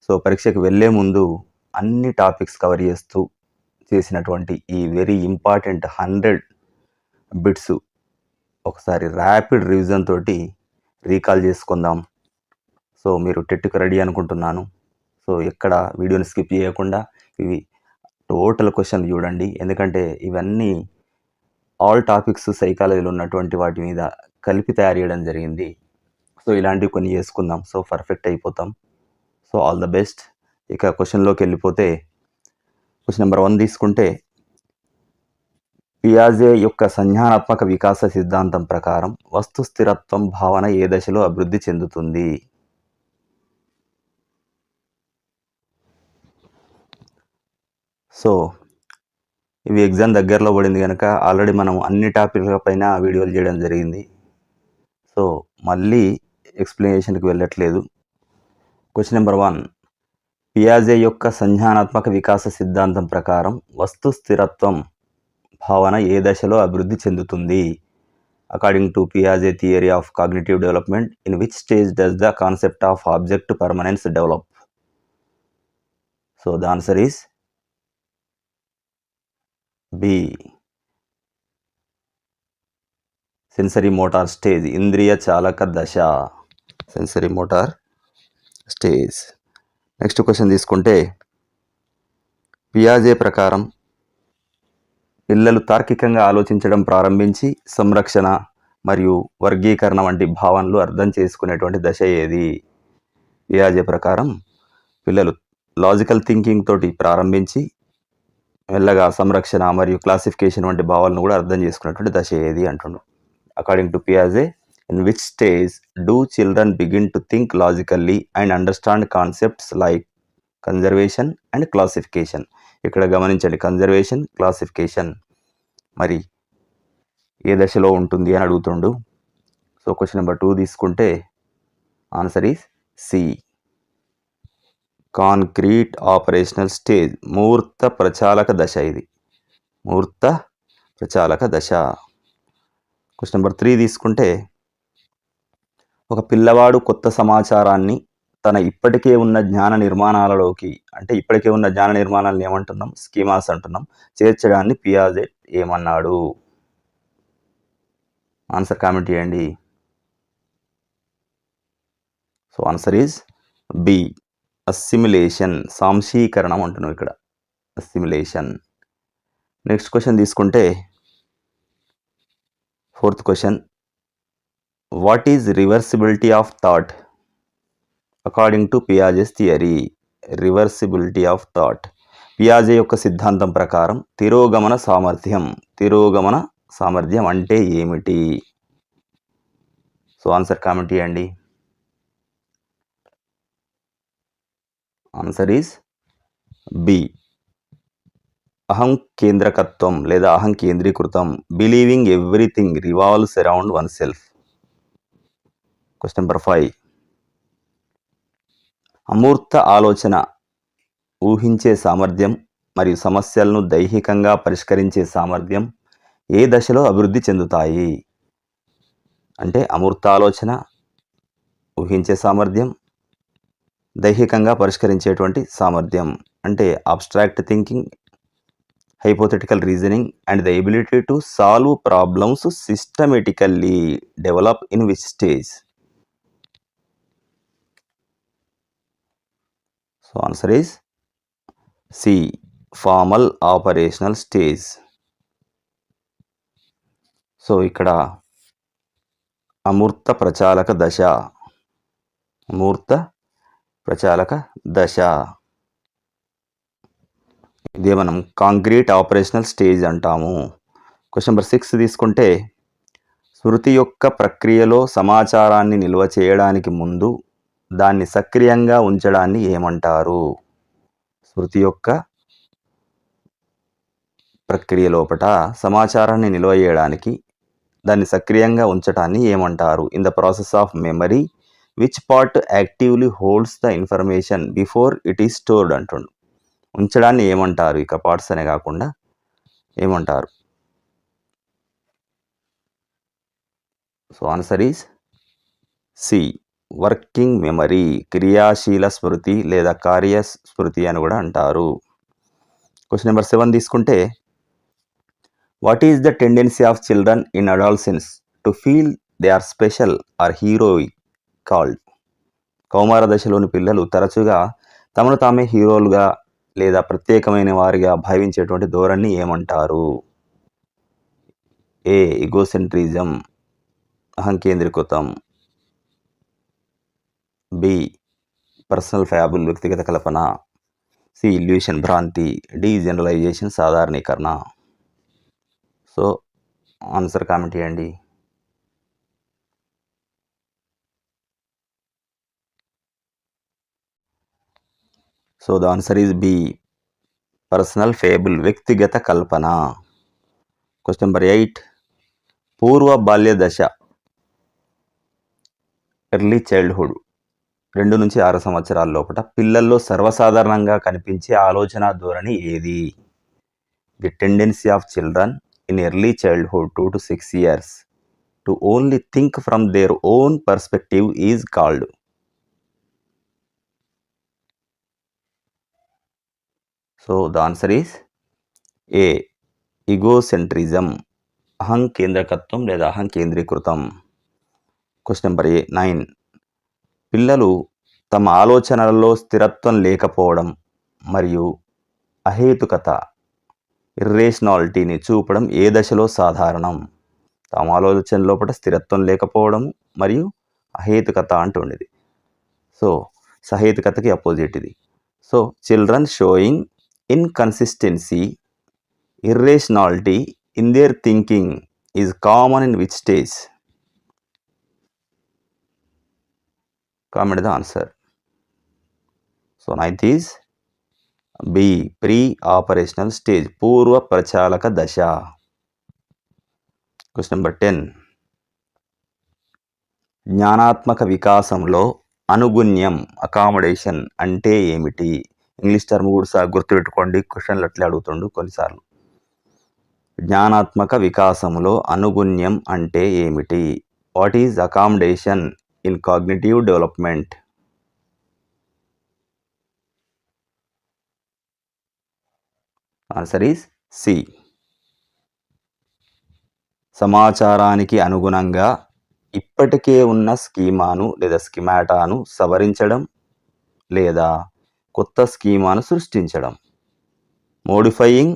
So పరీక్షకు వెళ్ళే ముందు అన్ని టాపిక్స్ కవర్ చేస్తూ చేసినటువంటి ఈ వెరీ ఇంపార్టెంట్ 100 బిట్స్ ఒకసారి ర్యాపిడ్ రివిజన్ తోటి రీకాల్ చేసుకుందాం. సో మీరు టెట్కి రెడీ అనుకుంటున్నాను. సో ఎక్కడ వీడియోని స్కిప్ చేయకుండా ఇవి టోటల్ క్వశ్చన్ చూడండి, ఎందుకంటే ఇవన్నీ ఆల్ టాపిక్స్ సైకాలజీలో ఉన్నటువంటి వాటి మీద కలిపి తయారు చేయడం జరిగింది. సో ఇలాంటివి కొన్ని చేసుకుందాం. సో పర్ఫెక్ట్ అయిపోతాం. So all the best. ఇక క్వశ్చన్లోకి వెళ్ళిపోతే క్వశ్చన్ నెంబర్ 1 తీసుకుంటే, పియాజే యొక్క సంజ్ఞానాత్మక వికాస సిద్ధాంతం ప్రకారం వస్తు స్థిరత్వం భావన ఏ దశలో అభివృద్ధి చెందుతుంది? సో ఇవి ఎగ్జామ్ దగ్గరలో పడింది కనుక ఆల్రెడీ మనం అన్ని టాపిక్ల పైన వీడియోలు చేయడం జరిగింది. సో మళ్ళీ ఎక్స్ప్లెనేషన్కి వెళ్ళట్లేదు. క్వశ్చన్ నెంబర్ 1, పియాజే యొక్క సంజ్ఞానాత్మక వికాస సిద్ధాంతం ప్రకారం వస్తు స్థిరత్వం భావన ఏ దశలో అభివృద్ధి చెందుతుంది? అకార్డింగ్ టు పియాజే theory of cognitive development, in which stage does the concept of object permanence develop? So the answer is B, sensory motor stage, ఇంద్రియ చాలక దశ, sensory motor stage. Next question తీసుకుంటే, పియాజే ప్రకారం పిల్లలు తార్కికంగా ఆలోచించడం ప్రారంభించి సంరక్షణ మరియు వర్గీకరణ వంటి భావనలు అర్థం చేసుకునేటువంటి దశ ఏది? పియాజే ప్రకారం పిల్లలు లాజికల్ థింకింగ్ తోటి ప్రారంభించి మెల్లగా సంరక్షణ మరియు క్లాసిఫికేషన్ వంటి భావాలను కూడా అర్థం చేసుకున్నటువంటి దశ ఏది అంటుండు. అకార్డింగ్ టు పియాజే, in which stage do children begin to think logically and understand concepts like conservation and classification? ఇక్కడ గమనించండి, కన్జర్వేషన్, క్లాసిఫికేషన్ మరి ఏ దశలో ఉంటుంది అని అడుగుతుండు. సో క్వశ్చన్ నెంబర్ 2 తీసుకుంటే answer is C, concrete operational stage, మూర్త ప్రచాలక దశ. ఇది మూర్త ప్రచాలక దశ. క్వశ్చన్ నెంబర్ 3 తీసుకుంటే, ఒక పిల్లవాడు కొత్త సమాచారాన్ని తన ఇప్పటికే ఉన్న జ్ఞాన నిర్మాణాలలోకి, అంటే ఇప్పటికే ఉన్న జ్ఞాన నిర్మాణాలను ఏమంటున్నాం? స్కీమాస్ అంటున్నాం. చేర్చడాన్ని పియాజే ఏమన్నాడు? ఆన్సర్ కామెంట్ చేయండి. So answer is B, assimilation, సాంశీకరణం అంటున్నాం ఇక్కడ, అసిమిలేషన్. నెక్స్ట్ క్వశ్చన్ తీసుకుంటే 4th question, what is reversibility of thought according to Piaget's theory? Reversibility of thought, పియాజే యొక్క సిద్ధాంతం ప్రకారం తిరోగమన సామర్థ్యం, తిరోగమన సామర్థ్యం అంటే ఏమిటి? సో ఆన్సర్ కామెంట్ చేయండి. ఆన్సర్ ఈజ్ బి, అహం కేంద్రకత్వం లేదా అహం కేంద్రీకృతం, believing everything revolves around one self. Question number 5, అమూర్త ఆలోచన, ఊహించే సామర్థ్యం మరియు సమస్యలను దైహికంగా పరిష్కరించే సామర్థ్యం ఏ దశలో అభివృద్ధి చెందుతాయి? అంటే అమూర్త ఆలోచన, ఊహించే సామర్థ్యం, దైహికంగా పరిష్కరించేటువంటి సామర్థ్యం అంటే abstract thinking, hypothetical reasoning and the ability to solve problems systematically develop in which stage? So answer is C, formal operational stage. So ఇక్కడ అమూర్త ప్రచాలక దశ, అమూర్త ప్రచాలక దశ, ఇదే మనం కాంక్రీట్ ఆపరేషనల్ స్టేజ్ అంటాము. క్వశ్చన్ నెంబర్ 6 తీసుకుంటే, స్మృతి యొక్క ప్రక్రియలో సమాచారాన్ని నిల్వ చేయడానికి ముందు దాన్ని సక్రియంగా ఉంచడాన్ని ఏమంటారు? స్మృతి యొక్క ప్రక్రియ లోపట సమాచారాన్ని నిల్వ చేయడానికి దాన్ని సక్రియంగా ఉంచడాన్ని ఏమంటారు? In the process of memory, which part actively holds the information before it is stored అంటుండు. ఉంచడాన్ని ఏమంటారు? ఇక పార్ట్స్ అనే కాకుండా ఏమంటారు? So answer is C, working memory, క్రియాశీల స్మృతి లేదా కార్య స్మృతి అని కూడా అంటారు. క్వశ్చన్ నెంబర్ 7 తీసుకుంటే, what is the tendency of children in adolescence to feel they are special or heroic called? కౌమార దశలోని పిల్లలు తరచుగా తమను తామే హీరోలుగా లేదా ప్రత్యేకమైన వారిగా భావించేటువంటి ధోరణి ఏమంటారు? ఏ ఇగోసెంట్రిజం, అహంకేంద్రీకృతం. బి పర్సనల్ ఫ్యాబుల్, వ్యక్తిగత కల్పన. సి ఇల్యూషన్, భ్రాంతి. డి జనరలైజేషన్, సాధారణీకరణ. సో ఆన్సర్ కామెంట్ చేయండి. So the answer is B personal fable, వ్యక్తిగత కల్పన. క్వశ్చన్ నెంబర్ 8, పూర్వ బాల్య దశ, ఎర్లీ చైల్డ్హుడ్ 2 నుంచి 6 సంవత్సరాల లోపల పిల్లల్లో సర్వసాధారణంగా కనిపించే ఆలోచన ధోరణి ఏది? The tendency of children in early childhood 2 to 6 years to only think from their own perspective is called. So the answer is A egocentrism, అహంకేంద్రకత్వం లేదా అహంకేంద్రీకృతం. క్వశ్చన్ నెంబర్ 9, పిల్లలు తమ ఆలోచనలలో స్థిరత్వం లేకపోవడం మరియు అహేతుకత, ఇర్రేషనాలిటీని చూపడం ఏ దశలో సాధారణం? తమ ఆలోచన లోపల స్థిరత్వం లేకపోవడం మరియు అహేతుకత అంటుండేది. సో సహేతుకతకి అపోజిట్ ఇది. So children showing inconsistency, irrationality in their thinking is common in which stage? Comment the answer. So 9th is B, pre-operational stage, పూర్వ ప్రచాలక దశ. క్వశ్చన్ నెంబర్ 10, జ్ఞానాత్మక వికాసంలో అనుగుణ్యం, అకామిడేషన్ అంటే ఏమిటి? ఇంగ్లీష్ టర్మ్ కూడా గుర్తుపెట్టుకోండి, క్వశ్చన్లు అట్లే అడుగుతుండు కొన్నిసార్లు. జ్ఞానాత్మక వికాసంలో అనుగుణ్యం అంటే ఏమిటి? What is accommodation in cognitive development? Answer is C. సమాచారానికి అనుగుణంగా ఇప్పటికే ఉన్న స్కీమాను లేదా స్కీమాటాను సవరించడం లేదా కొత్త స్కీమాను సృష్టించడం. Modifying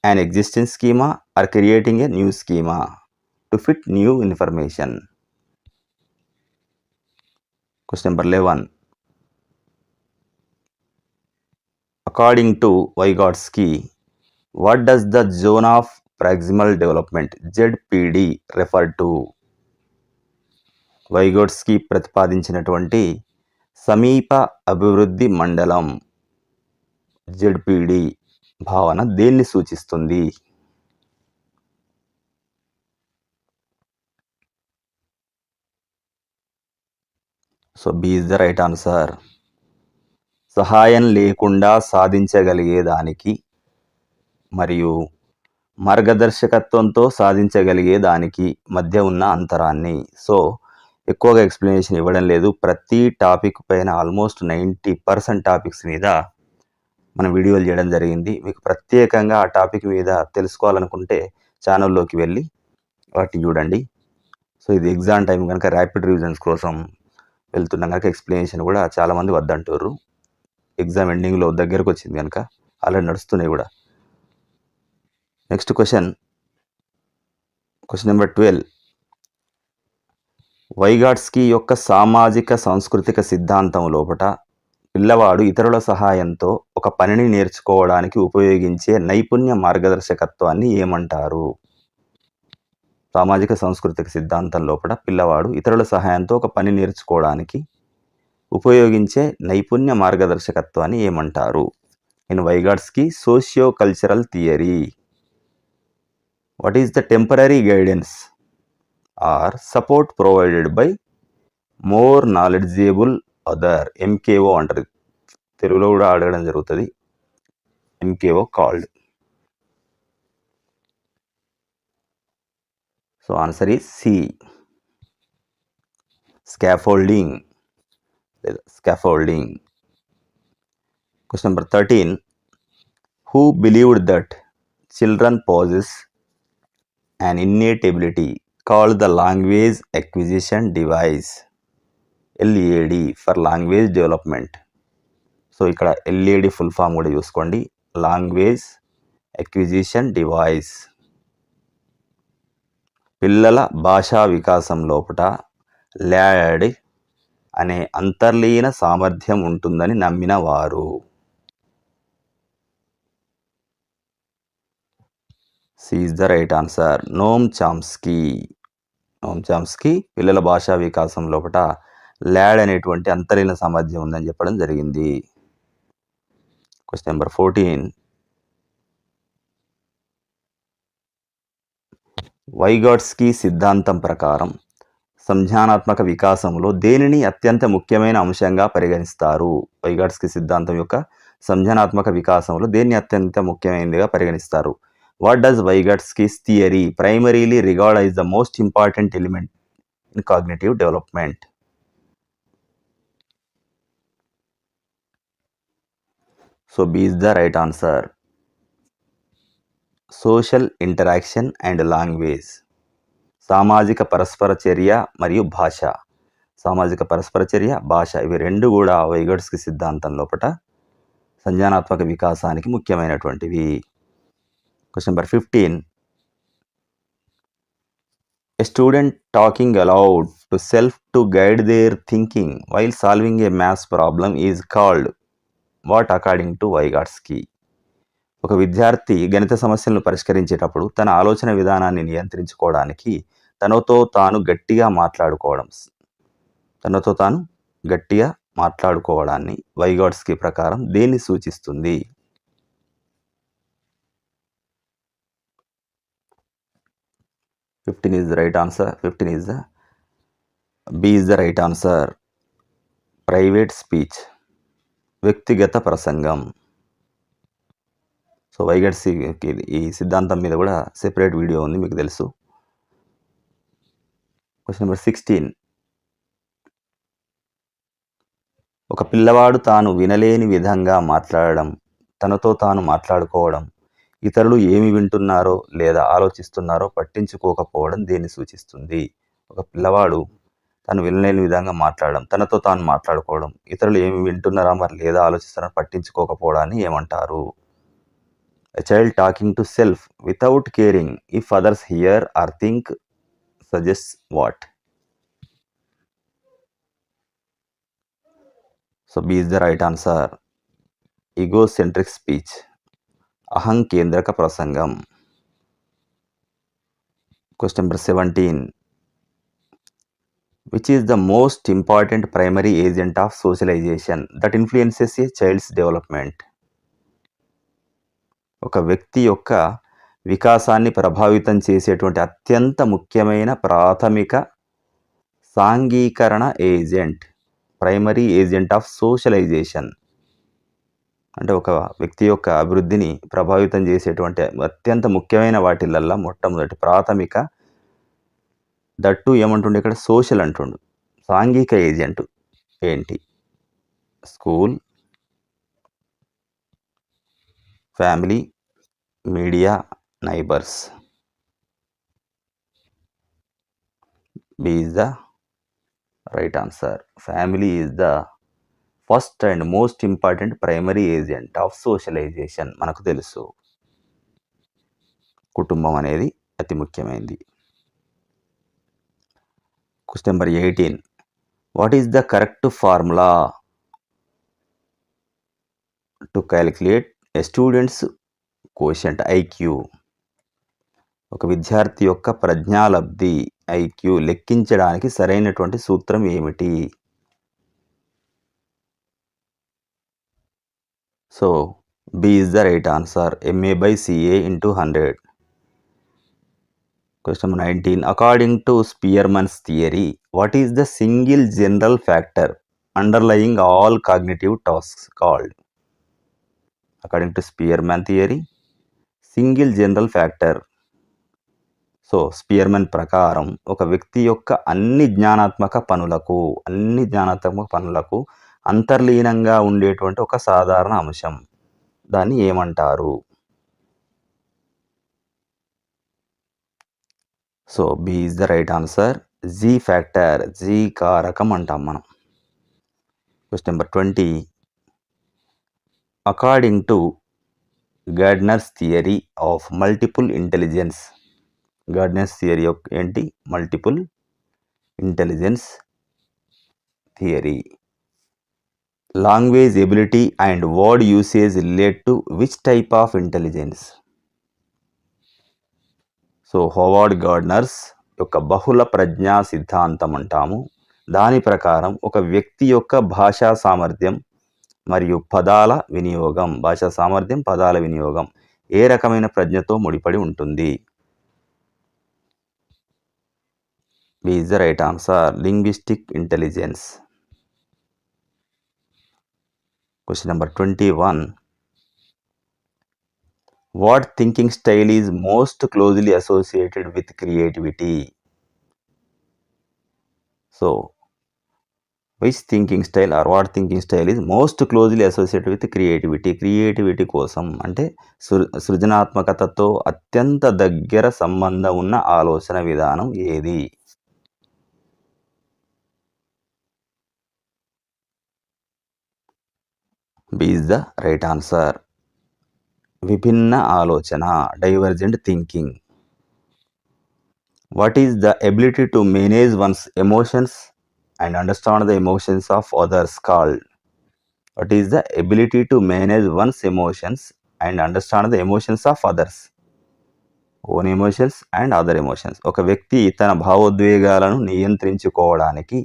an existing schema or creating a new schema to fit new information. Question number 11, according to Vygotsky, what does the zone of proximal development ZPD refer to? Vygotsky ప్రతిపాదించినటువంటి సమీప అభివృద్ధి మండలం ZPD భావన దేన్ని సూచిస్తుంది? So B is the right answer. సహాయం లేకుండా సాధించగలిగేదానికి మరియు మార్గదర్శకత్వంతో సాధించగలిగేదానికి మధ్య ఉన్న అంతరాన్ని. సో ఎక్కువగా ఎక్స్ప్లెనేషన్ ఇవ్వడం లేదు, ప్రతి టాపిక్ పైన ఆల్మోస్ట్ 90% టాపిక్స్ మీద మనం వీడియోలు చేయడం జరిగింది. మీకు ప్రత్యేకంగా ఆ టాపిక్ మీద తెలుసుకోవాలనుకుంటే ఛానల్లోకి వెళ్ళి వాటిని చూడండి. సో ఇది ఎగ్జామ్ టైం కనుక ర్యాపిడ్ రివిజన్స్ కోసం వెళ్తున్నాం కనుక ఎక్స్ప్లెనేషన్ కూడా చాలామంది వద్దంటారు. ఎగ్జామ్ ఎండింగ్లో దగ్గరకు వచ్చింది కనుక ఆల్రెడీ నడుస్తున్నాయి కూడా. నెక్స్ట్ క్వశ్చన్ నెంబర్ 12, వైగాట్స్కీ యొక్క సామాజిక సాంస్కృతిక సిద్ధాంతం లోపట పిల్లవాడు ఇతరుల సహాయంతో ఒక పనిని నేర్చుకోవడానికి ఉపయోగించే నైపుణ్య మార్గదర్శకత్వాన్ని ఏమంటారు? సామాజిక సాంస్కృతిక సిద్ధాంతం లోపల పిల్లవాడు ఇతరుల సహాయంతో ఒక పని నేర్చుకోవడానికి ఉపయోగించే నైపుణ్య మార్గదర్శకత్వాన్ని ఏమంటారు? In Vygotsky socio cultural theory, what is the temporary guidance or support provided by more knowledgeable other, MKO అంటారు, తెలుగులో కూడా అడగడం జరుగుతుంది, MKO called. So answer is C, scaffolding. లేదా scaffolding. Question number 13. Who believed that children possess an innate ability called the language acquisition device, LAD, for language development? So ఇక్కడ LAD full form కూడా చూసుకోండి, language acquisition device. పిల్లల భాషా వికాసం లోపట lad అనే అంతర్లీన సామర్థ్యం ఉంటుందని నమ్మిన వారు. C is the right answer. Noam Chomsky. పిల్లల భాషా వికాసం లోపట ల్యాడ్ అనేటువంటి అంతర్లీన సామర్థ్యం ఉందని చెప్పడం జరిగింది. Question number 14. వైగాట్స్కీ సిద్ధాంతం ప్రకారం సంజ్ఞానాత్మక వికాసంలో దేనిని అత్యంత ముఖ్యమైన అంశంగా పరిగణిస్తారు? వైగాట్స్కీ సిద్ధాంతం యొక్క సంజ్ఞానాత్మక వికాసంలో దేన్ని అత్యంత ముఖ్యమైనదిగా పరిగణిస్తారు? What does Vygotsky's theory primarily regard as the most important element in cognitive development? So B is the right answer. Social interaction and language. సామాజిక పరస్పర చర్య మరియు భాష. ఇవి రెండు కూడా వైగాట్స్కీ సిద్ధాంతం లోపట సంజ్ఞానాత్మక వికాసానికి ముఖ్యమైనటువంటివి. Question number 15. A student talking aloud to self to guide their thinking while solving a maths problem is called what according to Vygotsky? ఒక విద్యార్థి గణిత సమస్యలను పరిష్కరించేటప్పుడు తన ఆలోచన విధానాన్ని నియంత్రించుకోవడానికి తనతో తాను గట్టిగా మాట్లాడుకోవడాన్ని వైగాట్స్కీ ప్రకారం దేన్ని సూచిస్తుంది? B is the right answer. Private speech, వ్యక్తిగత ప్రసంగం. సో వైగాట్స్కీ ఈ సిద్ధాంతం మీద కూడా సెపరేట్ వీడియో ఉంది, మీకు తెలుసు. Question number 16. ఒక పిల్లవాడు తాను వినలేని విధంగా మాట్లాడడం, తనతో తాను మాట్లాడుకోవడం, ఇతరులు ఏమి వింటున్నారో లేదా ఆలోచిస్తున్నారో పట్టించుకోకపోవడం దేన్ని సూచిస్తుంది? ఒక పిల్లవాడు తను వినలేని విధంగా మాట్లాడడం, తనతో తాను మాట్లాడుకోవడం, ఇతరులు ఏమి వింటున్నారా మరి లేదా ఆలోచిస్తున్నారో పట్టించుకోకపోవడాన్ని ఏమంటారు? A child talking to self without caring if others hear or think suggests what? So B is the right answer. Egocentric speech, అహంకేంద్రక ప్రసంగం. Question number 17. Which is the most important primary agent of socialization that influences a child's development? ఒక వ్యక్తి యొక్క వికాసాన్ని ప్రభావితం చేసేటువంటి అత్యంత ముఖ్యమైన ప్రాథమిక సాంఘీకరణ agent, primary agent of socialisation. అంటే ఒక వ్యక్తి యొక్క అభివృద్ధిని ప్రభావితం చేసేటువంటి అత్యంత ముఖ్యమైన వాటిలల్లా మొట్టమొదటి ప్రాథమిక, దట్టు ఏమంటుండే ఇక్కడ సోషల్ అంటుండు. సాంఘిక ఏజెంట్ ఏంటి? School, family, media, neighbours. B is the right answer. Family is the first and most important primary agent of socialization. మనకు తెలుసు కుటుంబం అనేది అతి ముఖ్యమైనది. Question number 18. What is the correct formula to calculate a student's quotient IQ? ఒక విద్యార్థి యొక్క ప్రజ్ఞాలబ్ధి ఐక్యూ లెక్కించడానికి సరైనటువంటి సూత్రం ఏమిటి? So B is the right answer. MA/CA into 100. Question number 19. According to Spearman's theory, what is the single general factor underlying all cognitive tasks called? According to Spearman theory, single general factor so Spearman ప్రకారం ఒక వ్యక్తి యొక్క అన్ని జ్ఞానాత్మక పనులకు అంతర్లీనంగా ఉండేటువంటి ఒక సాధారణ అంశం, దాన్ని ఏమంటారు? So B is the right answer. G factor, G కారకం అంటాం మనం. Question number 20. According to Gardner's theory of multiple intelligence, Gardner's theory ఏంటి? Multiple intelligence theory. Language ability and word usage relate to which type of intelligence? So Howard Gardner's యొక్క బహుళ ప్రజ్ఞా సిద్ధాంతం అంటాము. దాని ప్రకారం ఒక వ్యక్తి యొక్క భాషా సామర్థ్యం మరియు పదాల వినియోగం ఏ రకమైన ప్రజ్ఞతో ముడిపడి ఉంటుంది? B is the right answer. Linguistic intelligence. Question number 21. What thinking style is most closely associated with creativity? So, which thinking style or what thinking style is most closely associated with creativity? Creativity కోసం అంటే సృజనాత్మకతతో అత్యంత దగ్గర సంబంధం ఉన్న ఆలోచన విధానం ఏది? B is the right answer. విభిన్న ఆలోచన, divergent thinking. What is the ability to manage one's emotions and understand the emotions of others called? What is the ability to manage one's emotions and understand the emotions of others? Own emotions and other emotions. ఒక వ్యక్తి తన భావోద్వేగాలను నియంత్రించుకోవడానికి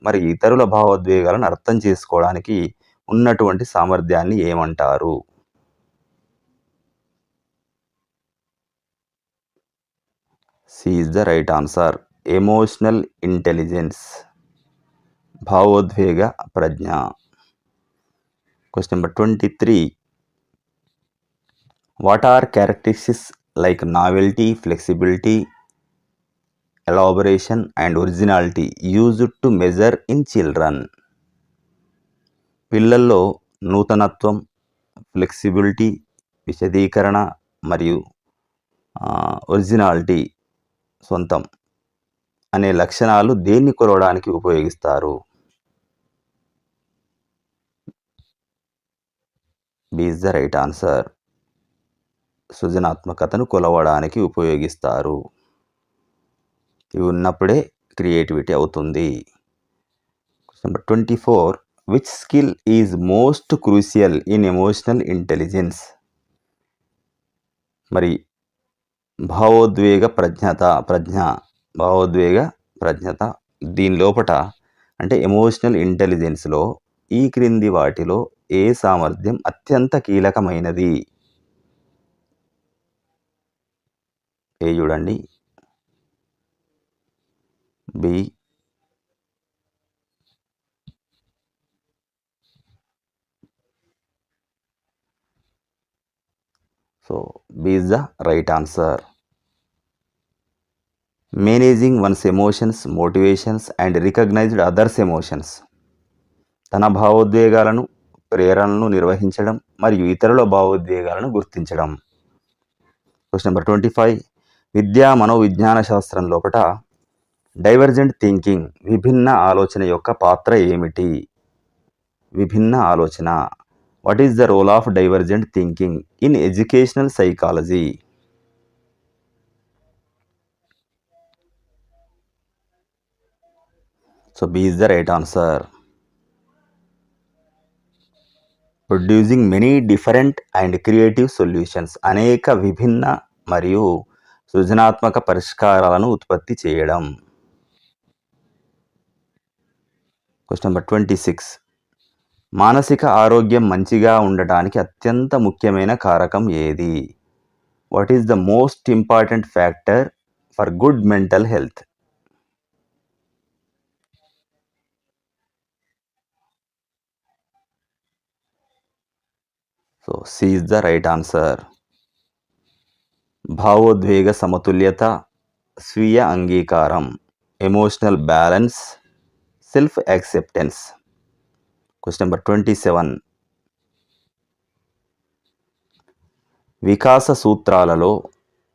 మరి ఇతరుల భావోద్వేగాలను అర్థం చేసుకోవడానికి ఉన్నటువంటి సామర్థ్యాన్ని ఏమంటారు? C is the right answer. Emotional intelligence, భావోద్వేగ ప్రజ్ఞ. Question number 23. What are characteristics like novelty, flexibility, elaboration and originality used to measure in children? పిల్లల్లో నూతనత్వం, ఫ్లెక్సిబిలిటీ, విశదీకరణ మరియు ఒరిజినాలిటీ, సొంతం అనే లక్షణాలు దేన్ని కొలవడానికి ఉపయోగిస్తారు? B is the right answer. సృజనాత్మకతను కొలవడానికి ఉపయోగిస్తారు. ఇవి ఉన్నప్పుడే క్రియేటివిటీ అవుతుంది. Number 24. Which skill is most crucial in emotional intelligence? మరి భావోద్వేగ ప్రజ్ఞత దీని లోపట అంటే ఎమోషనల్ ఇంటెలిజెన్స్లో ఈ క్రింది వాటిలో ఏ సామర్థ్యం అత్యంత కీలకమైనది? ఏ చూడండి. B, so B is the right answer. Managing one's emotions, motivations and recognised others emotions. తన భావోద్వేగాలను, ప్రేరణలను నిర్వహించడం మరియు ఇతరుల భావోద్వేగాలను గుర్తించడం. Question number 25. విద్యా మనోవిజ్ఞాన శాస్త్రం లోపట డైవర్జెంట్ థింకింగ్, విభిన్న ఆలోచన యొక్క పాత్ర ఏమిటి? విభిన్న ఆలోచన. What is the role of divergent thinking in educational psychology? So B is the right answer. Producing many different and creative solutions, అనేక విభిన్న మరియు సృజనాత్మక పరిష్కారాలను ఉత్పత్తి చేయడం. Question number 26. మానసిక ఆరోగ్యం మంచిగా ఉండటానికి అత్యంత ముఖ్యమైన కారకం ఏది? What is the most important factor for good mental health? So C is the right answer. భావోద్వేగ సమతుల్యత, స్వీయ అంగీకారం, emotional balance, self acceptance. Question number 27. వికాస సూత్రాలలో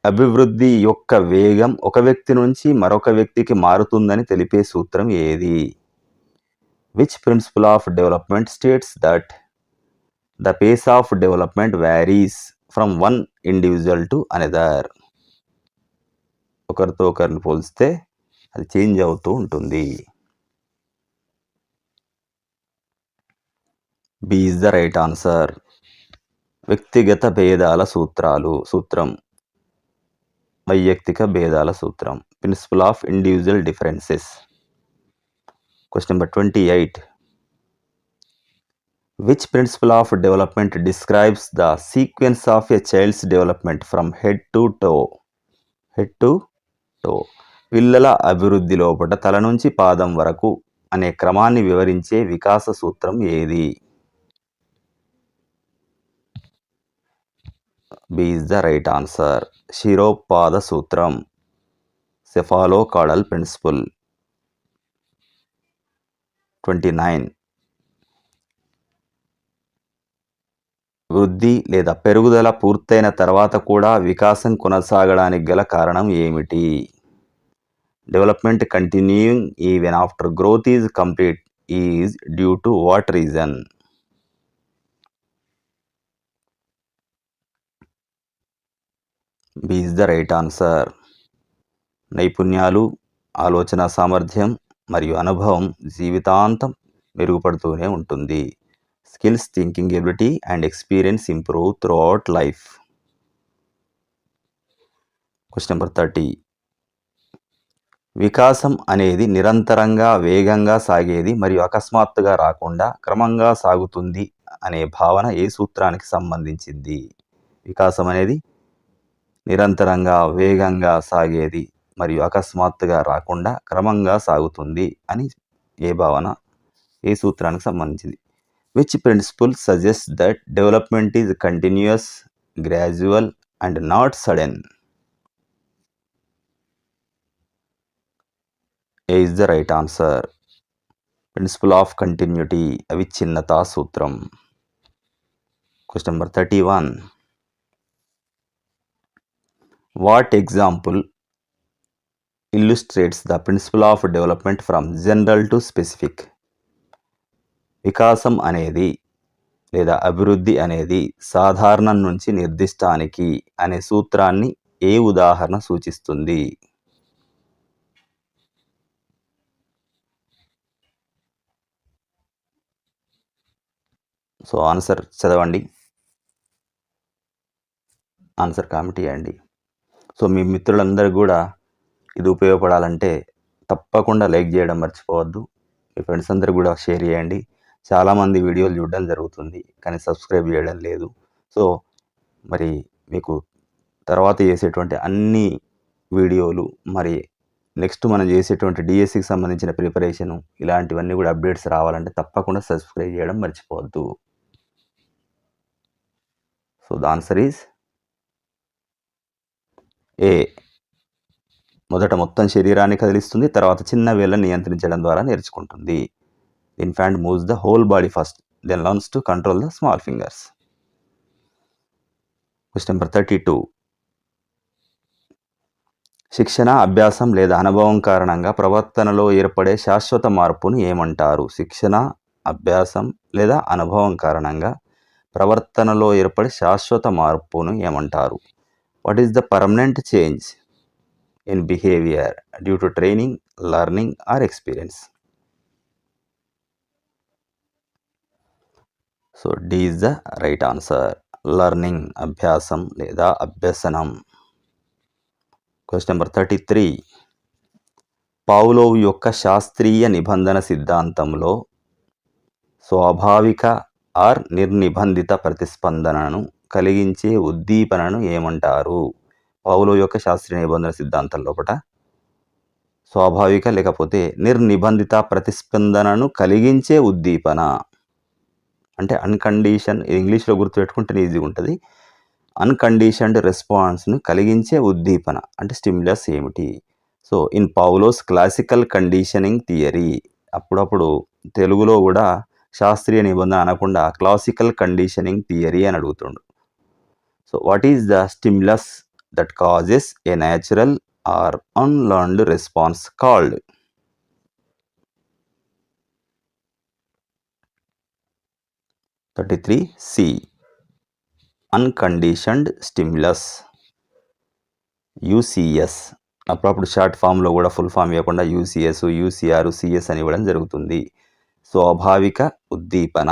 అభివృద్ధి యొక్క వేగం ఒక వ్యక్తి నుంచి మరొక వ్యక్తికి మారుతుందని తెలిపే సూత్రం ఏది? Which principle of development states that the pace of development varies from one individual to another? ఒకరితో ఒకరిని పోల్స్తే అది చేంజ్ అవుతూ ఉంటుంది. B is the right answer. వ్యక్తిగత భేదాల సూత్రం, వైయక్తిక భేదాల సూత్రం, principle of individual differences. Question number 28. Which principle of development describes the sequence of a child's development from head to toe? పిల్లల అభివృద్ధి లోపట తల నుంచి పాదం వరకు అనే క్రమాన్ని వివరించే వికాస సూత్రం ఏది? B is the right answer. శిరోపాద సూత్రం, సెఫాలోకాడల్ ప్రిన్సిపల్. 29. వృద్ధి లేదా పెరుగుదల పూర్తయిన తర్వాత కూడా వికాసం కొనసాగడానికి గల కారణం ఏమిటి? Development continuing even after growth is complete is due to what reason? B is the right answer. నైపుణ్యాలు, ఆలోచన సామర్థ్యం మరియు అనుభవం జీవితాంతం మెరుగుపడుతూనే ఉంటుంది. Skills, thinking ability and experience improve throughout life. Question number 30. వికాసం అనేది నిరంతరంగా వేగంగా సాగేది మరియు అకస్మాత్తుగా రాకుండా క్రమంగా సాగుతుంది అనే భావన ఏ సూత్రానికి సంబంధించింది? వికాసం అనేది నిరంతరంగా వేగంగా సాగేది మరియు అకస్మాత్తుగా రాకుండా క్రమంగా సాగుతుంది అని ఏ సూత్రానికి సంబంధించింది? Which principle suggests that development is continuous, gradual and not sudden? A is the right answer. Principle of continuity, అవిచ్ఛిన్నతా సూత్రం. Question number 31. What example illustrates the principle of development from general to specific? వికాసం అనేది లేదా అభివృద్ధి అనేది సాధారణం నుంచి నిర్దిష్టానికి అనే సూత్రాన్ని ఏ ఉదాహరణ సూచిస్తుంది? సో ఆన్సర్ చదవండి, ఆన్సర్ కామెంట్ చేయండి. సో మీ మిత్రులందరూ కూడా ఇది ఉపయోగపడాలంటే తప్పకుండా లైక్ చేయడం మర్చిపోవద్దు. మీ ఫ్రెండ్స్ అందరూ కూడా షేర్ చేయండి. చాలామంది వీడియోలు చూడడం జరుగుతుంది కానీ సబ్స్క్రైబ్ చేయడం లేదు. సో మరి మీకు తర్వాత చేసేటువంటి అన్ని వీడియోలు, మరి నెక్స్ట్ మనం చేసేటువంటి డిఎస్సికి సంబంధించిన ప్రిపరేషను, ఇలాంటివన్నీ కూడా అప్డేట్స్ రావాలంటే తప్పకుండా సబ్స్క్రైబ్ చేయడం మర్చిపోవద్దు. సో ద ఆన్సర్ ఈజ్ ఏ. మొదట మొత్తం శరీరాన్ని కదిలిస్తుంది, తర్వాత చిన్న వేళ్ళని నియంత్రించడం ద్వారా నేర్చుకుంటుంది. Infant moves the whole body first, then learns to control the small fingers. Question number 32. శిక్షణ, అభ్యాసం లేదా అనుభవం కారణంగా ప్రవర్తనలో ఏర్పడే శాశ్వత మార్పును ఏమంటారు? శిక్షణ, అభ్యాసం లేదా అనుభవం కారణంగా ప్రవర్తనలో ఏర్పడే శాశ్వత మార్పును ఏమంటారు? What is the permanent change in behaviour due to training, learning or experience? So D is the right answer. Learning, అభ్యాసం లేదా అభ్యసనం. Question number 33. పావ్లోవ్ యొక్క శాస్త్రీయ నిబంధన సిద్ధాంతంలో స్వాభావిక ఆర్ నిర్నిబంధిత ప్రతిస్పందనను కలిగించే ఉద్దీపనను ఏమంటారు? పావ్లోవ్ యొక్క శాస్త్రీయ నిబంధన సిద్ధాంతం లోపల స్వాభావిక లేకపోతే నిర్నిబంధిత ప్రతిస్పందనను కలిగించే ఉద్దీపన అంటే అన్కండిషన్, ఇంగ్లీష్లో గుర్తుపెట్టుకుంటే ఈజీగా ఉంటుంది. అన్కండిషన్డ్ రెస్పాన్స్ను కలిగించే ఉద్దీపన అంటే స్టిమ్యులస్ ఏమిటి? So in Pavlov's classical conditioning theory, అప్పుడప్పుడు తెలుగులో కూడా శాస్త్రీయ నిబంధన అనకుండా క్లాసికల్ కండిషనింగ్ థియరీ అని అడుగుతుండు. So what is the stimulus that causes a natural or unlearned response called? C. Unconditioned stimulus, UCS. అప్పుడప్పుడు షార్ట్ ఫామ్లో కూడా ఫుల్ ఫామ్ ఇవ్వకుండా UCS, UCR, CS అని ఇవ్వడం జరుగుతుంది. స్వాభావిక ఉద్దీపన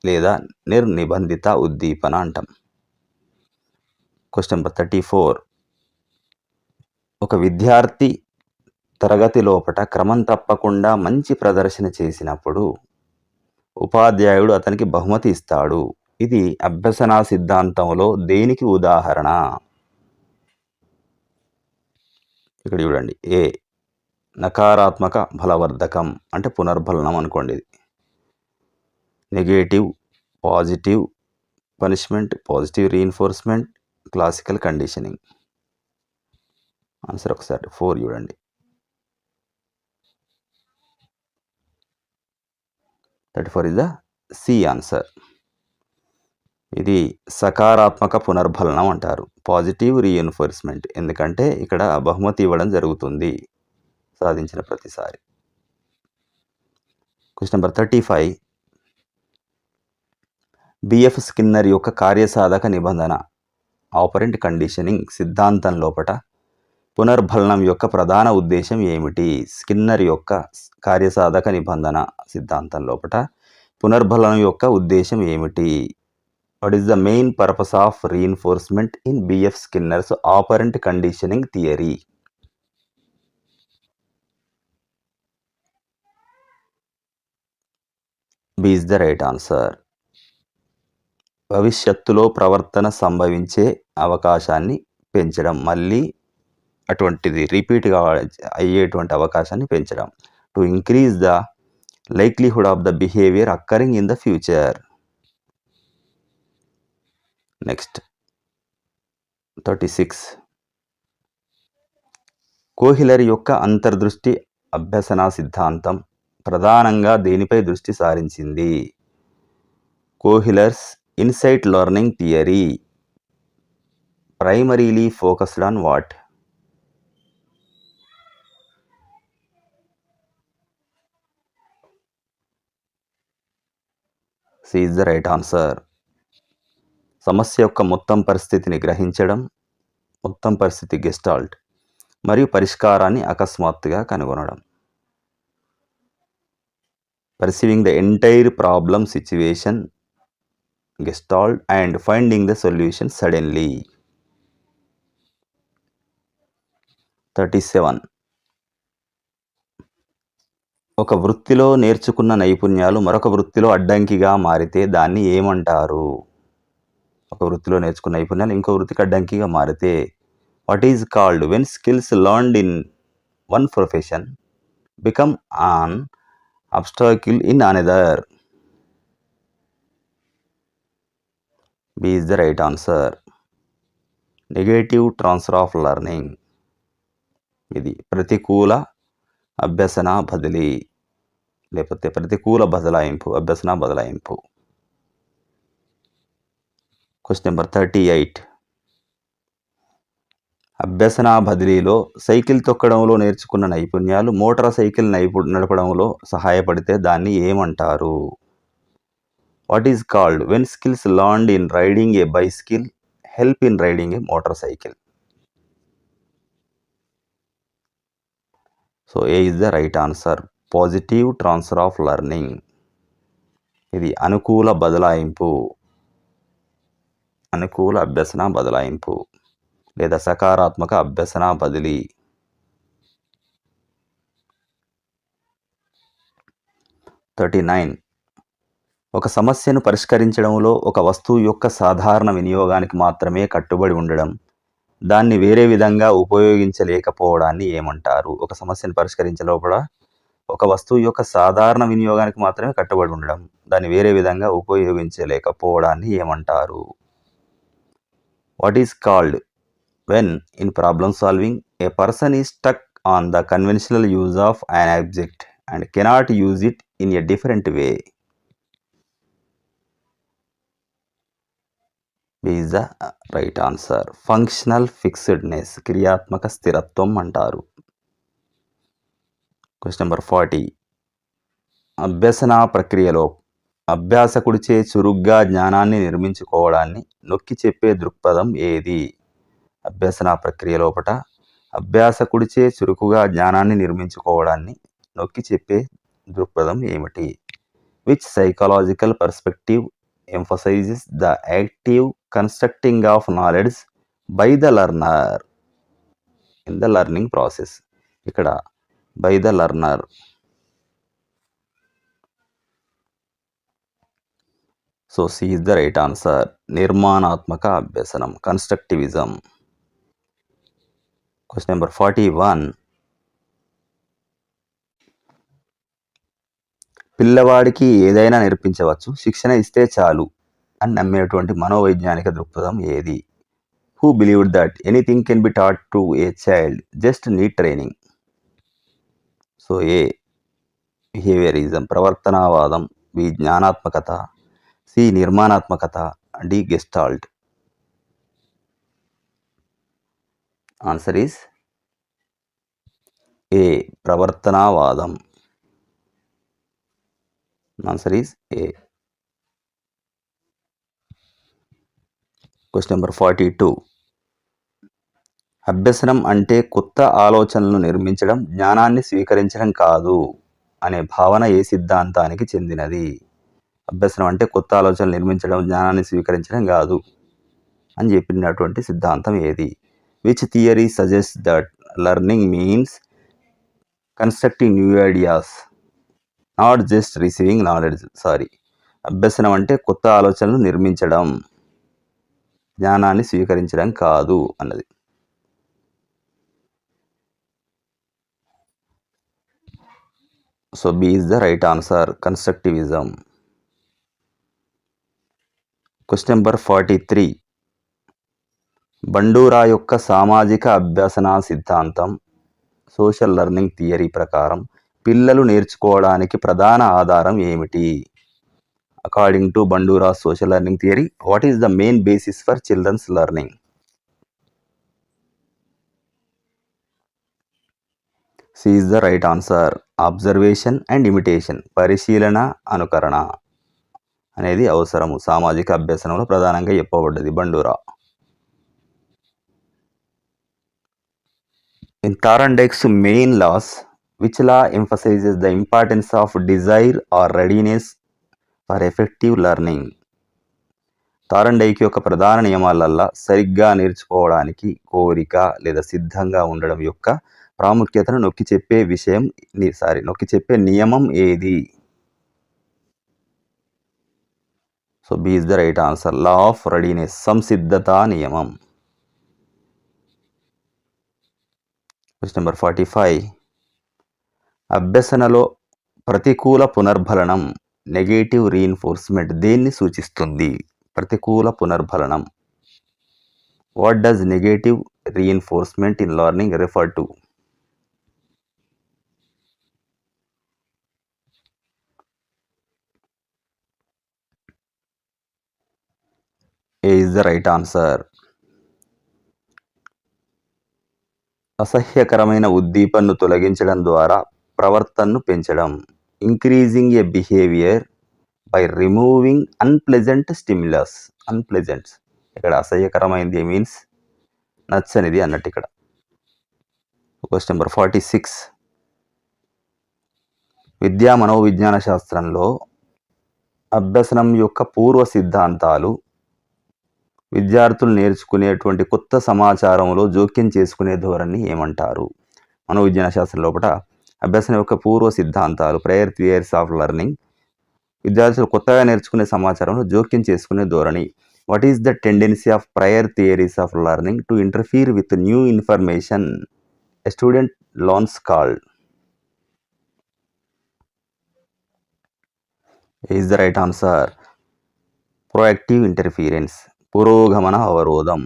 లేదా నిర్నిబంధిత ఉద్దీపన అంటాం. Question number 34. ఒక విద్యార్థి తరగతి లోపట క్రమం తప్పకుండా మంచి ప్రదర్శన చేసినప్పుడు ఉపాధ్యాయుడు అతనికి బహుమతి ఇస్తాడు. ఇది అభ్యసనా సిద్ధాంతంలో దేనికి ఉదాహరణ? ఇక్కడ చూడండి. ఏ నకారాత్మక బలవర్ధకం అంటే పునర్బలనం అనుకోండి. Negative, positive punishment, positive reinforcement, classical conditioning. Answer ఒకసారి 4 చూడండి. 34 ఇస్ ద C ఆన్సర్. ఇది సకారాత్మక పునర్బలనం అంటారు, పాజిటివ్ రీఇన్ఫోర్స్మెంట్. ఎందుకంటే ఇక్కడ బహుమతి ఇవ్వడం జరుగుతుంది సాధించిన ప్రతిసారి. Question number 35. బిఎఫ్ స్కిన్నర్ యొక్క కార్యసాధక నిబంధన ఆపరెంట్ కండిషనింగ్ సిద్ధాంతం లోపట పునర్బలనం యొక్క ప్రధాన ఉద్దేశం ఏమిటి? స్కిన్నర్ యొక్క కార్యసాధక నిబంధన సిద్ధాంతం లోపట పునర్బలనం యొక్క ఉద్దేశం ఏమిటి? What is the main purpose of reinforcement in BF Skinner's operant conditioning theory? B is the right answer. భవిష్యత్తులో ప్రవర్తన సంభవించే అవకాశాన్ని పెంచడం, మళ్ళీ అటువంటిది రిపీట్గా అయ్యేటువంటి అవకాశాన్ని పెంచడం. To increase the likelihood of the behaviour occurring in the future. Next 36. Kohler యొక్క అంతర్దృష్టి అభ్యసన సిద్ధాంతం ప్రధానంగా దేనిపై దృష్టి సారించింది? Kohler's insight learning theory primarily focused on what? C is the right answer. సమస్య యొక్క మొత్తం పరిస్థితిని గ్రహించడం, మొత్తం పరిస్థితి గెస్టాల్ట్, మరియు పరిష్కారాన్ని అకస్మాత్తుగా కనుగొనడం. Perceiving the entire problem situation gestalt and finding the solution suddenly. 37. ఒక వృత్తిలో నేర్చుకున్న నైపుణ్యాలు మరొక వృత్తిలో అడ్డంకిగా మారితే దాన్ని ఏమంటారు? ఒక వృత్తిలో నేర్చుకున్న నైపుణ్యాలు ఇంకో వృత్తికి అడ్డంకిగా మారితే what is called when skills learned in one profession become an obstacle in another? B is the right answer. Negative transfer of learning. ఇది ప్రతికూల అభ్యసన బదిలీ లేకపోతే ప్రతికూల బదలాయింపు, అభ్యసన బదలాయింపు. Question number 38. అభ్యసన బదిలీలో సైకిల్ తొక్కడంలో నేర్చుకున్న నైపుణ్యాలు మోటార్ సైకిల్ నడపడంలో సహాయపడితే దాన్ని ఏమంటారు? What is called when skills learned in riding A bicycle help in riding A motor cycle? So A is the right answer. Positive transfer of learning. ఇది అనుకూల బదలాయింపు, అనుకూల అభ్యసన బదలాయింపు లేదా సకారాత్మక అభ్యసన బదిలీ. 39. ఒక సమస్యను పరిష్కరించడంలో ఒక వస్తువు యొక్క సాధారణ వినియోగానికి మాత్రమే కట్టుబడి ఉండడం, దాన్ని వేరే విధంగా ఉపయోగించలేకపోవడాన్ని ఏమంటారు? ఒక సమస్యను పరిష్కరించలోపల ఒక వస్తువు యొక్క సాధారణ వినియోగానికి మాత్రమే కట్టుబడి ఉండడం, దాన్ని వేరే విధంగా ఉపయోగించలేకపోవడాన్ని ఏమంటారు? What is called when in problem solving a person is stuck on the conventional use of an object and cannot use it in a different way? B is the right answer. Functional fixedness, క్రియాత్మక స్థిరత్వం అంటారు. Question number 40. అభ్యసన ప్రక్రియలో అభ్యాసకుడిచే చురుగ్గా జ్ఞానాన్ని నిర్మించుకోవడాన్ని నొక్కి చెప్పే దృక్పథం ఏది? అభ్యసన ప్రక్రియ లోపట అభ్యాసకుడిచే చురుకుగా జ్ఞానాన్ని నిర్మించుకోవడాన్ని నొక్కి చెప్పే దృక్పథం ఏమిటి? Which psychological perspective emphasizes the active constructing of knowledge by the learner in the learning process? ఇక్కడ by the learner. So C is the right answer. నిర్మాణాత్మక అభ్యసనం, కన్స్ట్రక్టివిజం. Question number 41. పిల్లవాడికి ఏదైనా నేర్పించవచ్చు, శిక్షణ ఇస్తే చాలు అని నమ్మేటువంటి మనోవైజ్ఞానిక దృక్పథం ఏది? Who believed that anything can be taught to a child, just need training? So A behaviourism, ప్రవర్తనావాదం. B జ్ఞానాత్మకత. C నిర్మాణాత్మకత. D gestalt. Answer is A ప్రవర్తనావాదం. Answer is A. Question number 42. అభ్యసనం అంటే కొత్త ఆలోచనలను నిర్మించడం, జ్ఞానాన్ని స్వీకరించడం కాదు అనే భావన ఏ సిద్ధాంతానికి చెందినది? అభ్యసనం అంటే కొత్త ఆలోచనలు నిర్మించడం, జ్ఞానాన్ని స్వీకరించడం కాదు అని చెప్పినటువంటి సిద్ధాంతం ఏది? Which theory suggest that learning means constructing new ideas, not just receiving knowledge? అభ్యసనం అంటే కొత్త ఆలోచనలు నిర్మించడం, జ్ఞానాన్ని స్వీకరించడం కాదు అన్నది. సో B is the right answer. Constructivism. Question number 43. Bandura యొక్క సామాజిక అభ్యసన సిద్ధాంతం, సోషల్ లెర్నింగ్ థియరీ ప్రకారం పిల్లలు నేర్చుకోవడానికి ప్రధాన ఆధారం ఏమిటి? According to Bandura social learning theory, what is the main basis for children's learning? C is the right answer. Observation and imitation, పరిశీలన అనుకరణ అనేది అవసరము సామాజిక అభ్యసనంలో ప్రధానంగా చెప్పబడ్డది Bandura. In Thorndike's main laws, which law emphasises the importance of desire or readiness for effective learning? Thorndike యొక్క ప్రధాన నియమాలల్లా సరిగ్గా నేర్చుకోవడానికి కోరిక లేదా సిద్ధంగా ఉండడం యొక్క ప్రాముఖ్యతను నొక్కి చెప్పే నియమం ఏది? So B is the right answer. Law of readiness, సంసిద్ధతా నియమం. Question number 45. అభ్యసనలో ప్రతికూల పునర్బలనం, నెగేటివ్ రీఇన్ఫోర్స్మెంట్ దేన్ని సూచిస్తుంది? ప్రతికూల పునర్బలనం. What does negative reinforcement in learning refer to? A is the right answer. అసహ్యకరమైన ఉద్దీపనను తొలగించడం ద్వారా ప్రవర్తనను పెంచడం. Increasing A behaviour by removing unpleasant stimulus. Unpleasant ఇక్కడ అసహ్యకరమైనది మీన్స్ నచ్చనిది అన్నట్టు ఇక్కడ. Question number 46. విద్యా మనోవిజ్ఞాన శాస్త్రంలో అభ్యసనం యొక్క పూర్వ సిద్ధాంతాలు విద్యార్థులు నేర్చుకునేటువంటి కొత్త సమాచారంలో జోక్యం చేసుకునే ధోరణి ఏమంటారు? మనోవిజ్ఞాన శాస్త్రం లోపల అభ్యసనం యొక్క పూర్వ సిద్ధాంతాలు, ప్రయర్ థియరీస్ ఆఫ్ లెర్నింగ్, విద్యార్థులు కొత్తగా నేర్చుకునే సమాచారంలో జోక్యం చేసుకునే ధోరణి. What is the tendency of prior theories of learning to interfere with new information a student learns called? Is the right answer. Proactive interference, పురోగమన అవరోధం.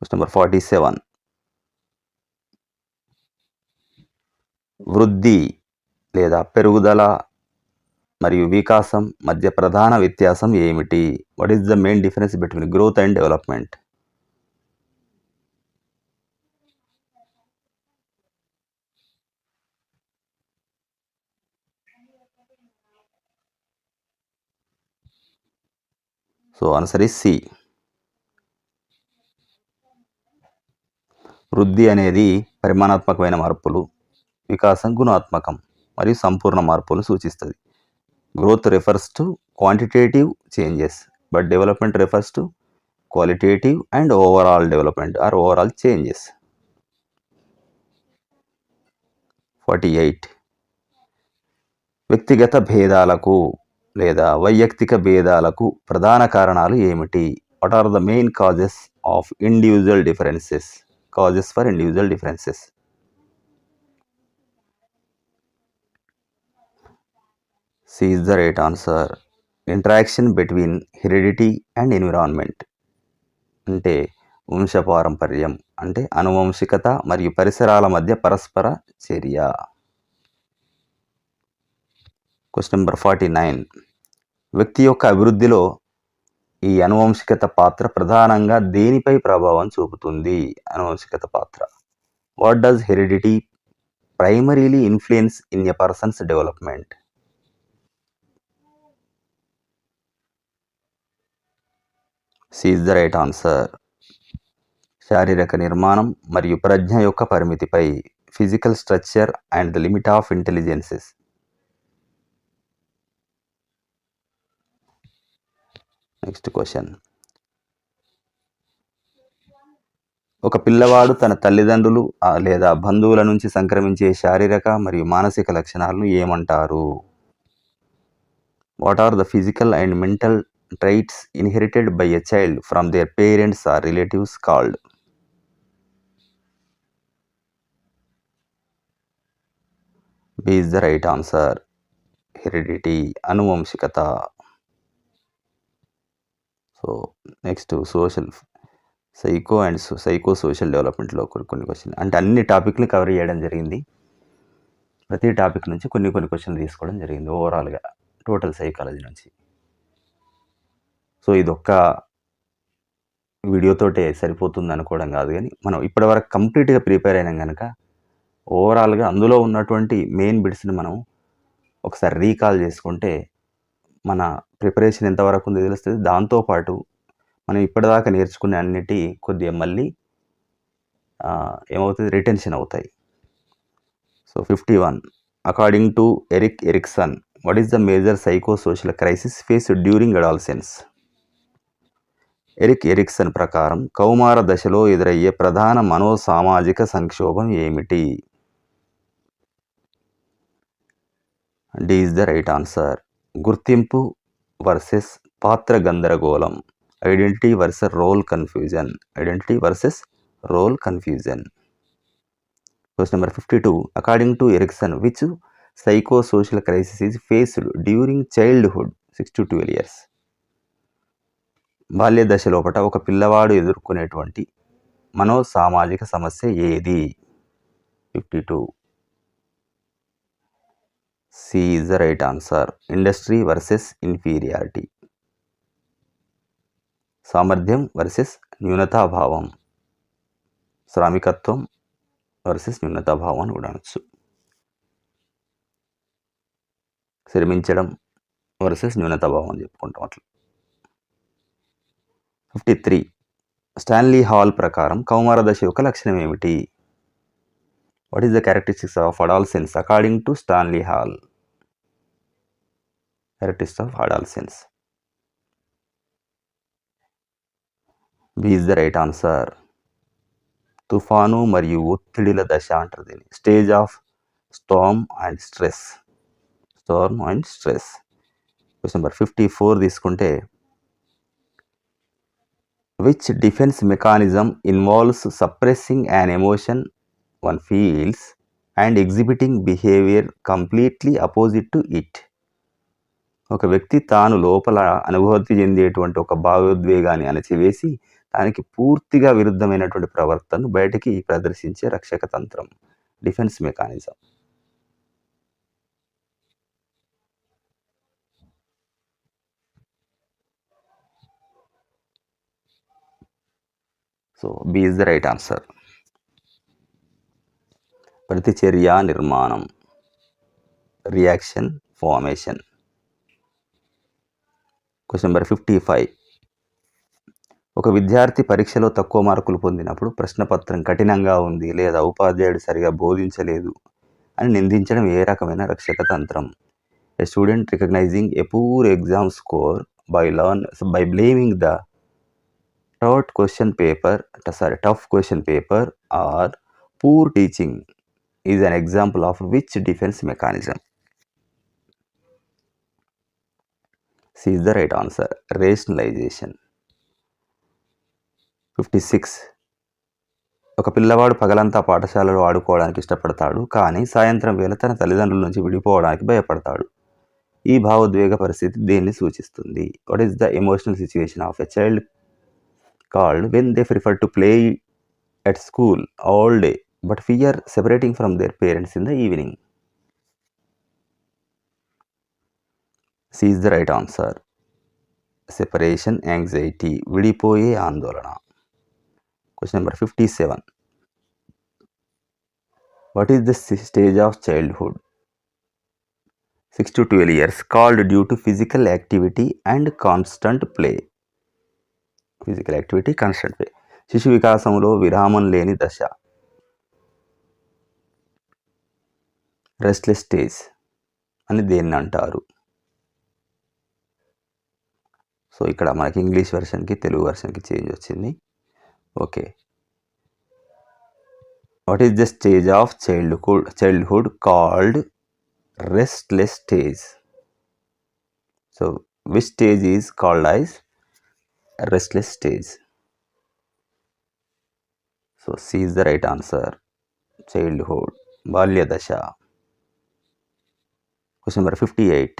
Question number 47. వృద్ధి లేదా పెరుగుదల మరియు వికాసం మధ్య ప్రధాన వ్యత్యాసం ఏమిటి? What is the main difference between growth and development? So answer is C. వృద్ధి అనేది పరిమాణాత్మకమైన మార్పులు, వికాసం గుణాత్మకం మరియు సంపూర్ణ మార్పులు సూచిస్తుంది. Growth refers to quantitative changes, but development refers to qualitative and overall development or overall changes. 48. వ్యక్తిగత భేదాలకు లేదా వైయక్తిక భేదాలకు ప్రధాన కారణాలు ఏమిటి? What are the main causes of individual differences? Causes for individual differences. C is the right answer. Interaction between heredity and environment. అంటే వంశపారంపర్యం అంటే అనువంశికత మరియు పరిసరాల మధ్య పరస్పర చర్య. Question number 49. వ్యక్తి యొక్క అభివృద్ధిలో ఈ అనువంశికత పాత్ర ప్రధానంగా దేనిపై ప్రభావం చూపుతుంది? అనువంశికత పాత్ర. What does heredity primarily influence in a person's development? C is the right answer. శారీరక నిర్మాణం మరియు ప్రజ్ఞ యొక్క పరిమితిపై, physical structure and the limit of intelligences. Next question. ఒక పిల్లవాడు తన తల్లిదండ్రులు లేదా బంధువుల నుంచి సంక్రమించే శారీరక మరియు మానసిక లక్షణాలను ఏమంటారు? What are the physical and mental traits inherited by a child from their parents or relatives called? B is the right answer. Heredity అనువంశికత. So next social psycho social డెవలప్మెంట్లో కొన్ని క్వశ్చన్, అంటే అన్ని టాపిక్లు కవర్ చేయడం జరిగింది. ప్రతి టాపిక్ నుంచి కొన్ని క్వశ్చన్లు తీసుకోవడం జరిగింది ఓవరాల్గా టోటల్ సైకాలజీ నుంచి. సో ఇదొక్క వీడియోతోటే సరిపోతుంది అనుకోవడం కాదు, కానీ మనం ఇప్పటివరకు కంప్లీట్గా ప్రిపేర్ అయినాం కనుక ఓవరాల్గా అందులో ఉన్నటువంటి మెయిన్ బిట్స్ని మనం ఒకసారి రీకాల్ చేసుకుంటే మన ప్రిపరేషన్ ఎంతవరకు ఉందో తెలుస్తుంది. దాంతోపాటు మనం ఇప్పటిదాకా నేర్చుకునే అన్నిటి కొద్దిగా మళ్ళీ ఏమవుతుంది, రిటెన్షన్ అవుతాయి. So 51. According to Erik Erikson, what is the major psycho social crisis faced during adolescence? Erik Erikson ప్రకారం కౌమార దశలో ఎదురయ్యే ప్రధాన మనోసామాజిక సంక్షోభం ఏమిటి? D is the right answer. గుర్తింపు వర్సెస్ పాత్ర గందరగోళం, identity versus role confusion. Identity versus role confusion. Question number 52. According to Erikson, which psycho social crisis is faced during childhood 6 to 12 years? బాల్య దశ లోపల ఒక పిల్లవాడు ఎదుర్కొనేటువంటి మనోసామాజిక సమస్య ఏది? 52. C is the right answer. Industry versus inferiority, సామర్థ్యం versus న్యూనతాభావం, శ్రామికత్వం వర్సెస్ న్యూనతాభావం అని కూడా అనొచ్చు. శ్రమించడం వర్సెస్ న్యూనతాభావం అని చెప్పుకుంటాం అట్లా. 53. స్టాన్లీ హాల్ ప్రకారం కౌమార దశ యొక్క లక్షణం ఏమిటి? What is the characteristics of adolescence according to Stanley Hall? Characteristics of adolescence. B is the right answer. తుఫాను మరియు ఒత్తిడిల దశ అంటారు దీన్ని. Stage of storm and stress. Question number 54 తీసుకుంటే, which defense mechanism involves suppressing an emotion one feels and exhibiting behavior completely opposite to it? ఒక వ్యక్తి తాను లోపల అనుభూతి చెందేటువంటి ఒక భావోద్వేగాన్ని అణచివేసి దానికి పూర్తిగా విరుద్ధమైనటువంటి ప్రవర్తనను బయటికి ప్రదర్శించే రక్షక తంత్రం, defence mechanism. So B is the right answer. ప్రతిచర్య నిర్మాణం, రియాక్షన్ ఫార్మేషన్. Question number 55. ఒక విద్యార్థి పరీక్షలో తక్కువ మార్కులు పొందినప్పుడు ప్రశ్నపత్రం కఠినంగా ఉంది లేదా ఉపాధ్యాయుడు సరిగా బోధించలేదు అని నిందించడం ఏ రకమైన రక్షక తంత్రం? A student recognizing a poor exam score by blaming the tough question paper or poor teaching is an example of which defense mechanism? C is the right answer. Rationalization. 56. ఒక పిల్లవాడు పగలంతా పాఠశాలలో ఆడుకోవడానికి ఇష్టపడతాడు, కానీ సాయంత్రం వేళ తన తల్లిదండ్రుల నుంచి విడిపోవడానికి భయపడతాడు. ఈ భావోద్వేగ పరిస్థితి దేన్ని సూచిస్తుంది? What is the emotional situation of a child called when they prefer to play at school all day but fear separating from their parents in the evening? C is the right answer. Separation anxiety, విడిపోయే ఆందోళన. Question number 57. What is the stage of childhood 6 to 12 years called due to physical activity and constant play? Physical activity, constant play. శిశు వికాసంలో విరామం లేని దశ, restless stage అని దేన్ని అంటారు? సో ఇక్కడ మనకి ఇంగ్లీష్ వెర్షన్కి తెలుగు వెర్షన్కి చేంజ్ వచ్చింది. Okay. What is the stage of childhood called restless stage? So which stage is called as restless stage? So C is the right answer. Childhood, బాల్య దశ. Question number 58.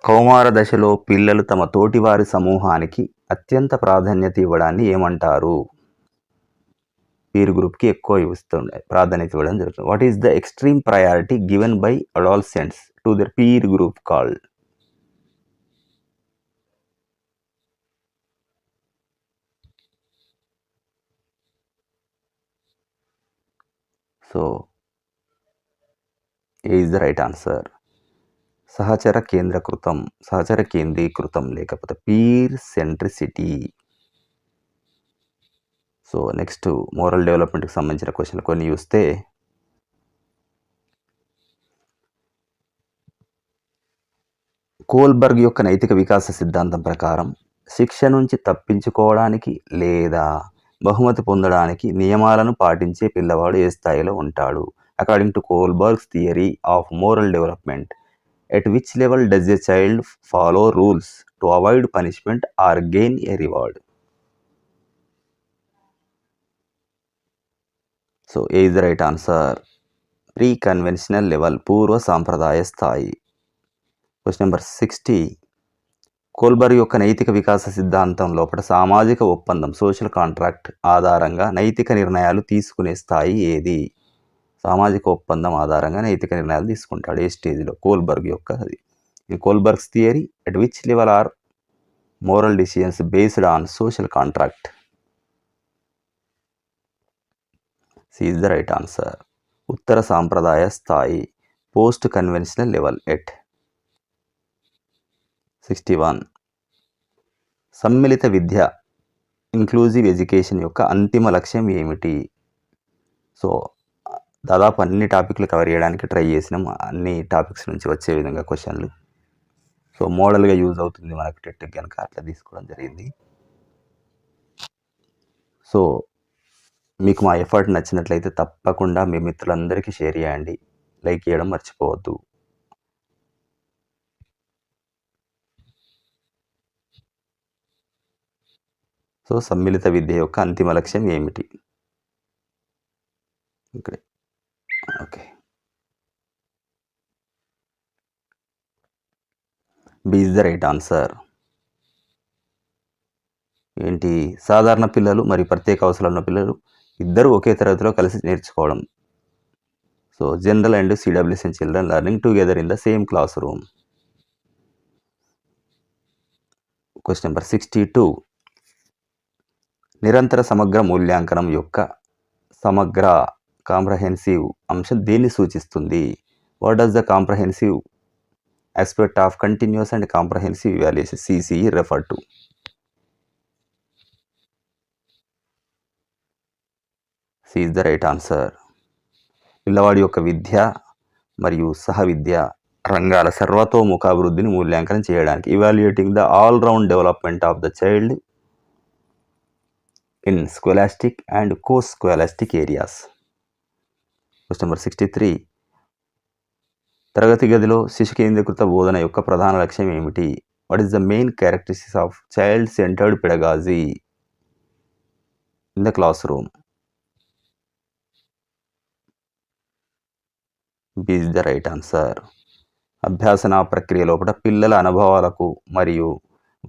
కౌమార దశలో పిల్లలు తమ తోటివారి సమూహానికి అత్యంత ప్రాధాన్యత ఇవ్వడాన్ని ఏమంటారు? పీర్ గ్రూప్కి ఎక్కువ ప్రాధాన్యత ఇవ్వడం జరుగుతుంది. What is the extreme priority given by adolescents to their peer group called? So A is the right answer. సహచర కేంద్రీకృతం లేకపోతే peer centricity. So next moral డెవలప్మెంట్కి సంబంధించిన క్వశ్చన్లు కొన్ని చూస్తే, కోల్బర్గ్ యొక్క నైతిక వికాస సిద్ధాంతం ప్రకారం శిక్ష నుంచి తప్పించుకోవడానికి లేదా బహుమతి పొందడానికి నియమాలను పాటించే పిల్లవాడు ఏ స్థాయిలో ఉంటాడు? According to Kohlberg's theory of moral development, at which level does a child follow rules to avoid punishment or gain a reward? So A is the right answer. Pre conventional level, పూర్వ సాంప్రదాయ స్థాయి. Question number 60. Kohlberg యొక్క నైతిక వికాస సిద్ధాంతం లోపల సామాజిక ఒప్పందం, social contract ఆధారంగా నైతిక నిర్ణయాలు తీసుకునే స్థాయి ఏది? సామాజిక ఒప్పందం ఆధారంగా నైతిక నిర్ణయాలు తీసుకుంటాడు ఏ స్టేజ్లో? కోల్బర్గ్ యొక్క అది. In Kohlberg's theory, at which level are moral decisions based on social contract? C is the right answer. ఉత్తర సాంప్రదాయ స్థాయి, post conventional level at. 61. Sammilito Vidya, inclusive education యొక్క అంతిమ లక్ష్యం ఏమిటి? సో దాదాపు అన్ని టాపిక్లు కవర్ చేయడానికి ట్రై చేసినాం, అన్ని టాపిక్స్ నుంచి వచ్చే విధంగా క్వశ్చన్లు. సో మోడల్గా యూజ్ అవుతుంది మనకు టెట్ కనుక అట్లా తీసుకోవడం జరిగింది. సో మీకు మా ఎఫర్ట్ నచ్చినట్లయితే తప్పకుండా మీ మిత్రులందరికీ షేర్ చేయండి, లైక్ చేయడం మర్చిపోవద్దు. సో సమ్మిళిత విద్య యొక్క అంతిమ లక్ష్యం ఏమిటి? ఇక్కడే. Okay. B is the right answer. ఏంటి సాధారణ పిల్లలు మరియు ప్రత్యేక అవసరాలు ఉన్న పిల్లలు ఇద్దరు ఒకే తరగతిలో కలిసి నేర్చుకోవడం. So general and CWS children learning together in the same class room. Question number 62. నిరంతర సమగ్ర మూల్యాంకనం యొక్క సమగ్ర కాంప్రహెన్సివ్ అంశం దేన్ని సూచిస్తుంది? What does the comprehensive aspect of continuous and comprehensive evaluation CCE refer to? C is the right answer. పిల్లవాడి యొక్క విద్య మరియు సహ విద్య రంగాల సర్వతోముఖాభివృద్ధిని మూల్యాంకనం చేయడానికి evaluating the all-round development of the child in scholastic and co-scholastic areas. Question number 63. తరగతి గదిలో శిశు కేంద్రీకృత బోధన యొక్క ప్రధాన లక్ష్యం ఏమిటి? What is the main characteristics of child centred pedagogy in the class room? B is the right answer. అభ్యాసన ప్రక్రియ లోపల పిల్లల అనుభవాలకు మరియు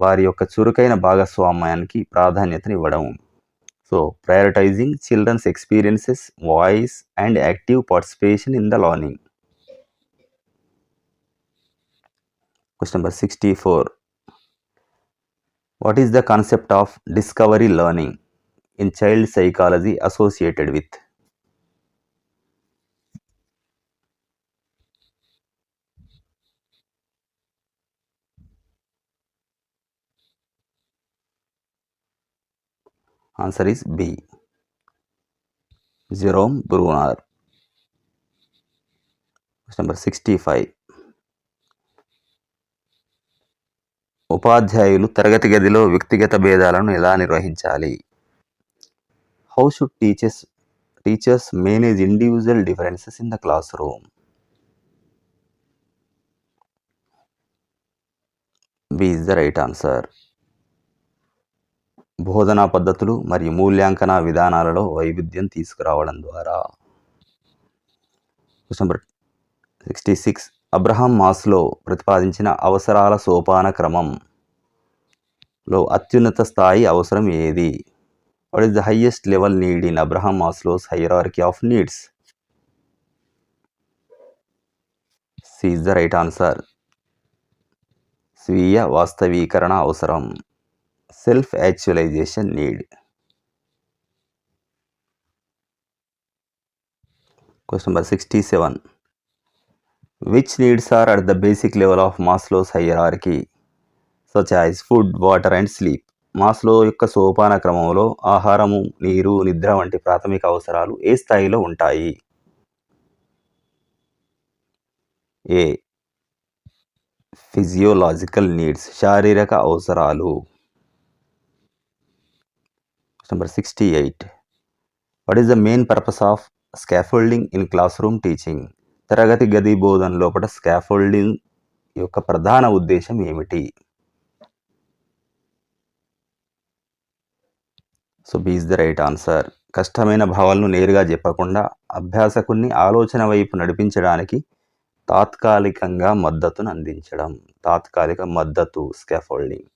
వారి యొక్క చురుకైన భాగస్వామ్యానికి ప్రాధాన్యతను ఇవ్వడం. So prioritising children's experiences, voice and active participation in the learning. Question number 64. What is the concept of discovery learning in child psychology associated with? Answer is B. Jerome Bruner. Question number 65. ఉపాధ్యాయులు తరగతి గదిలో వ్యక్తిగత భేదాలను ఎలా నిర్వహించాలి? How should teachers manage individual differences in the class room? B is the right answer. బోధనా పద్ధతులు మరియు మూల్యాంకన విధానాలలో వైవిధ్యం తీసుకురావడం ద్వారా. Question number 66. అబ్రహాం మాస్లో ప్రతిపాదించిన అవసరాల సోపాన క్రమంలో అత్యున్నత స్థాయి అవసరం ఏది? What is the highest level need in Abraham Maslow's hierarchy of needs? C is the right answer. స్వీయ వాస్తవీకరణ అవసరం, self actualisation need. Question number 67. Which needs are at the basic level of Maslow's hierarchy, such as food, water and sleep? Maslow యొక్క సోపాన క్రమంలో ఆహారము, నీరు, నిద్ర వంటి ప్రాథమిక అవసరాలు ఏ స్థాయిలో ఉంటాయి? ఏ ఫిజియోలాజికల్ నీడ్స్, శారీరక అవసరాలు. Number 68. What is the main purpose of scaffolding in classroom teaching? తరగతి గది బోధన లోపల స్కాఫోల్డింగ్ యొక్క ప్రధాన ఉద్దేశం ఏమిటి? So B is the right answer. కష్టమైన భావాలను నేరుగా చెప్పకుండా అభ్యాసకుని ఆలోచన వైపు నడిపించడానికి తాత్కాలికంగా మద్దతును అందించడం. తాత్కాలిక మద్దతు స్కాఫోల్డింగ్.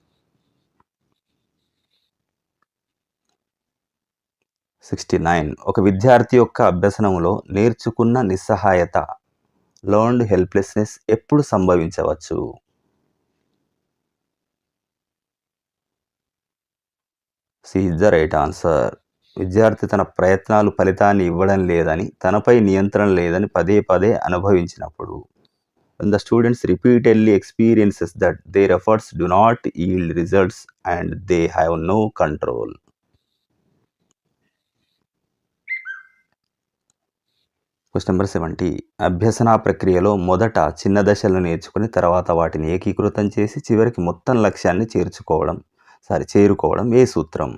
69. ఒక విద్యార్థి యొక్క అభ్యసనంలో నేర్చుకున్న నిస్సహాయత, లర్న్డ్ హెల్ప్లెస్నెస్ ఎప్పుడు సంభవించవచ్చు? C is the right answer. విద్యార్థి తన ప్రయత్నాలు ఫలితాన్ని ఇవ్వడం లేదని, తనపై నియంత్రణ లేదని పదే పదే అనుభవించినప్పుడు. When the students repeatedly experiences that their efforts do not yield results and they have no control. Question number 70. అభ్యసన ప్రక్రియలో మొదట చిన్న దశలను నేర్చుకుని తర్వాత వాటిని ఏకీకృతం చేసి చివరికి మొత్తం లక్ష్యాన్ని చేరుకోవడం ఏ సూత్రం?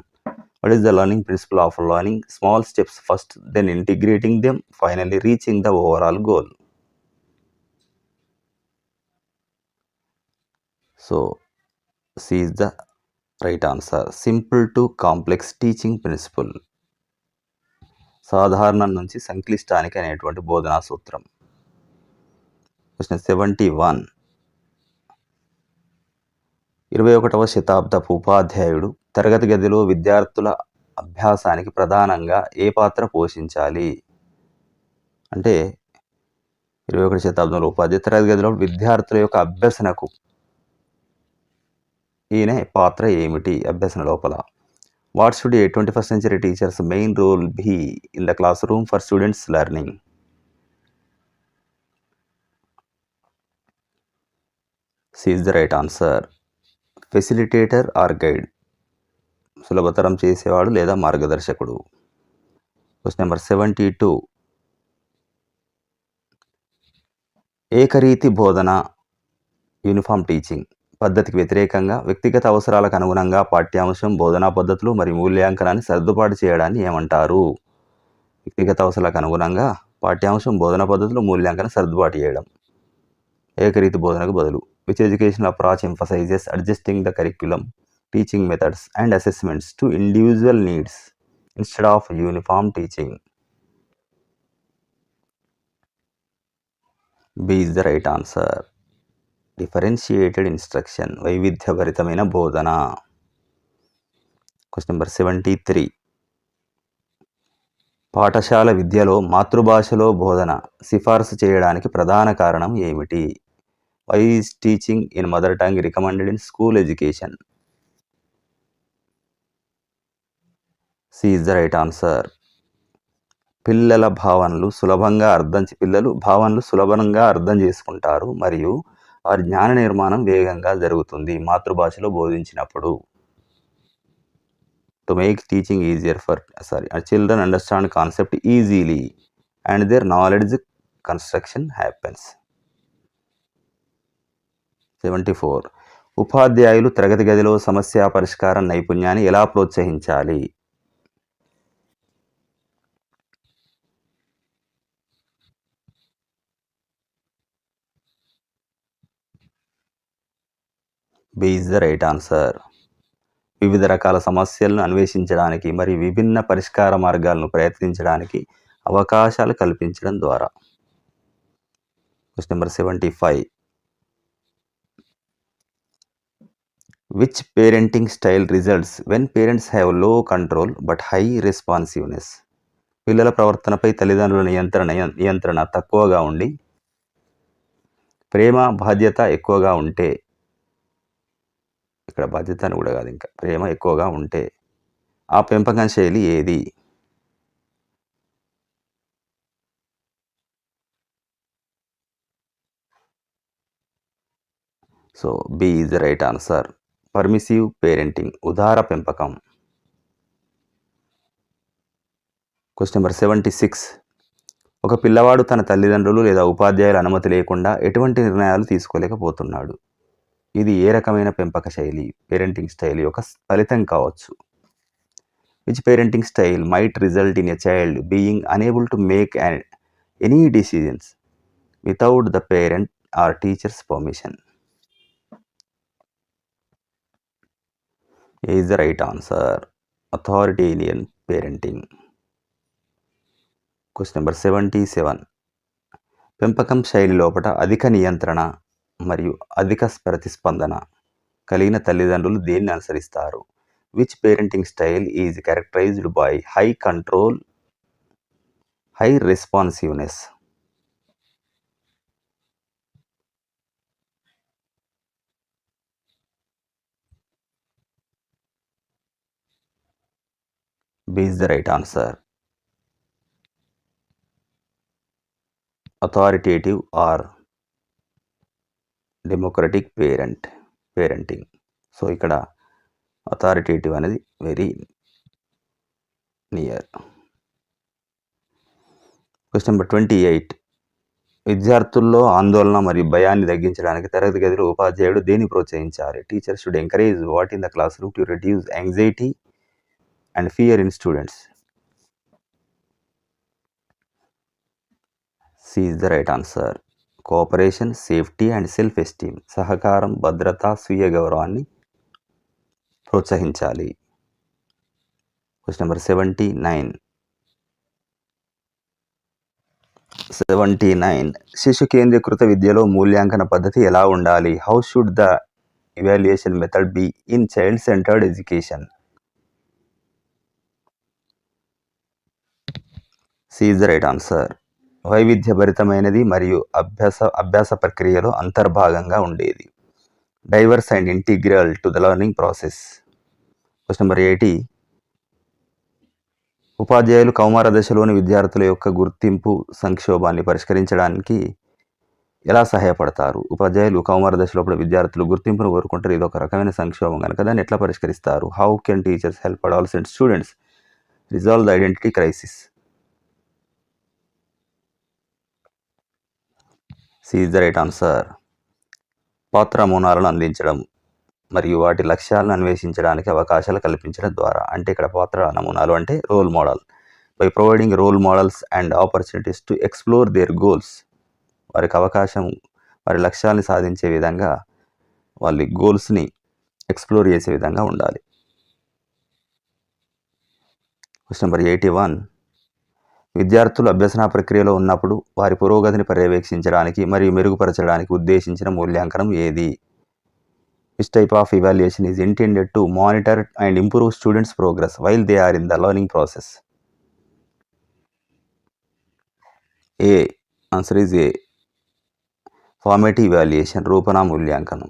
What is the learning principle of learning small steps first, then integrating them, finally reaching the overall goal? So C is the right answer. Simple to complex teaching principle, సాధారణం నుంచి సంక్లిష్టానికి అనేటువంటి బోధనా సూత్రం. క్వశ్చన్ 71. 21వ శతాబ్దపు ఉపాధ్యాయుడు తరగతి గదిలో విద్యార్థుల అభ్యాసానికి ప్రధానంగా ఏ పాత్ర పోషించాలి? అంటే 21వ శతాబ్దంలో ఉపాధ్యాయుడు తరగతి గదిలో విద్యార్థుల యొక్క అభ్యసనకు ఈయన పాత్ర ఏమిటి అభ్యసన లోపల? What should a 21st century teachers main role be in the class room for students learning? C is the right answer. Facilitator or guide, సులభతరం చేసేవాడు లేదా మార్గదర్శకుడు. Question number 72. ఏకరీతి బోధన యూనిఫామ్ టీచింగ్ పద్ధతికి వ్యతిరేకంగా వ్యక్తిగత అవసరాలకు అనుగుణంగా పాఠ్యాంశం, బోధనా పద్ధతులు మరియు మూల్యాంకనాన్ని సర్దుబాటు చేయడాన్ని ఏమంటారు? వ్యక్తిగత అవసరాలకు అనుగుణంగా పాఠ్యాంశం, బోధనా పద్ధతులు, మూల్యాంకనం సర్దుబాటు చేయడం. ఏకరీతి బోధనకు బదులు. Which educational approach emphasises adjusting the curriculum, teaching methods and assessments to individual needs instead of uniform teaching? B is the right answer. Differentiated instruction, వైవిధ్యభరితమైన బోధన. Question number 73. పాఠశాల విద్యలో మాతృభాషలో బోధన సిఫార్సు చేయడానికి ప్రధాన కారణం ఏమిటి? Why is teaching in mother tongue recommended in school education? C is the right answer. పిల్లలు భావనలు సులభంగా అర్థం చేసుకుంటారు మరియు వారి జ్ఞాన నిర్మాణం వేగంగా జరుగుతుంది మాతృభాషలో బోధించినప్పుడు. To make teaching easier children understand concept easily and their knowledge construction happens. 74. ఉపాధ్యాయులు తరగతి గదిలో సమస్య పరిష్కార నైపుణ్యాన్ని ఎలా ప్రోత్సహించాలి? B is the right answer. వివిధ రకాల సమస్యలను అన్వేషించడానికి మరియు విభిన్న పరిష్కార మార్గాలను ప్రయత్నించడానికి అవకాశాలు కల్పించడం ద్వారా. Question number 75. Which parenting style results when parents have low control but high responsiveness? పిల్లల ప్రవర్తనపై తల్లిదండ్రుల నియంత్రణ తక్కువగా ఉండి ప్రేమ బాధ్యత ఎక్కువగా ఉంటే, ఇక్కడ బాధ్యత అని కూడా కాదు, ఇంకా ప్రేమ ఎక్కువగా ఉంటే ఆ పెంపకం శైలి ఏది? So B is the right answer. Permissive parenting, ఉదార పెంపకం. Question number 76. ఒక పిల్లవాడు తన తల్లిదండ్రులు లేదా ఉపాధ్యాయుల అనుమతి లేకుండా ఎటువంటి నిర్ణయాలు తీసుకోలేకపోతున్నాడు. ఇది ఏ రకమైన పెంపక శైలి, పేరెంటింగ్ స్టైల్ యొక్క ఫలితం కావచ్చు? Which parenting style might result in a child being unable to make any decisions without the parent are teachers permission? Is the right answer. Authoritarian parenting. Question number 77. పెంపకం శైలి లోపల అధిక నియంత్రణ మరియు అధిక ప్రతిస్పందన కలిగిన తల్లిదండ్రులు దేన్ని అనుసరిస్తారు? Which parenting style is characterised by high control, high responsiveness? B is the right answer. Authoritative or democratic parenting. So ఇక్కడ అథారిటేటివ్ అనేది వెరీ నియర్. Question number 28. విద్యార్థుల్లో ఆందోళన మరియు భయాన్ని తగ్గించడానికి తరగతి గదిలో ఉపాధ్యాయుడు దేన్ని ప్రోత్సహించాలి? Teacher should encourage what in the class room to reduce anxiety and fear in students? C is the right answer. Cooperation, safety and self esteem, సహకారం, భద్రత, స్వీయ గౌరవాన్ని ప్రోత్సహించాలి. Question number 79. శిశు కేంద్రీకృత విద్యలో మూల్యాంకన పద్ధతి ఎలా ఉండాలి? How should the evaluation method be in child-centered education? C is the right answer. వైవిధ్యభరితమైనది మరియు అభ్యాస ప్రక్రియలో అంతర్భాగంగా ఉండేది. Divorce and integral to the learning process. Question number 80. ఉపాధ్యాయులు కౌమార దశలోని విద్యార్థుల యొక్క గుర్తింపు సంక్షోభాన్ని పరిష్కరించడానికి ఎలా సహాయపడతారు? ఉపాధ్యాయులు కౌమార దశలోపల విద్యార్థులు గుర్తింపును కోరుకుంటారు. ఇది ఒక రకమైన సంక్షోభం కనుక దాన్ని ఎట్లా పరిష్కరిస్తారు? How can teachers help adolescent students resolve the identity crisis? C is the right answer. పాత్ర నమూనాలను అందించడం మరియు వాటి లక్ష్యాలను అన్వేషించడానికి అవకాశాలు కల్పించడం ద్వారా. అంటే ఇక్కడ పాత్ర నమూనాలు అంటే role model. By providing role models and opportunities to explore their goals. వారికి అవకాశం వారి లక్ష్యాన్ని సాధించే విధంగా వాళ్ళ గోల్స్ని ఎక్స్ప్లోర్ చేసే విధంగా ఉండాలి. Question number 81. విద్యార్థులు అభ్యసన ప్రక్రియలో ఉన్నప్పుడు వారి పురోగతిని పర్యవేక్షించడానికి మరియు మెరుగుపరచడానికి ఉద్దేశించిన మూల్యాంకనం ఏది? Which type of evaluation is intended to monitor and improve students' progress while they are in the learning process? A. Answer is A. Formative evaluation, రూపణ మూల్యాంకనం.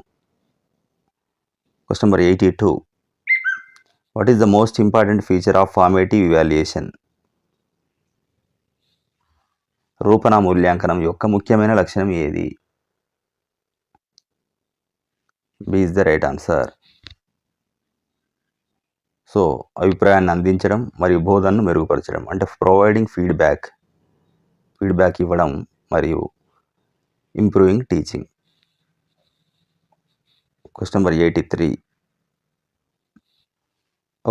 Question number 82. What is the most important feature of formative evaluation? రూపణ మూల్యాంకనం యొక్క ముఖ్యమైన లక్షణం ఏది? B is the right answer. So అభిప్రాయాన్ని అందించడం మరియు బోధనను మెరుగుపరచడం అంటే ప్రొవైడింగ్ ఫీడ్బ్యాక్ ఇవ్వడం మరియు ఇంప్రూవింగ్ టీచింగ్. Question number 83.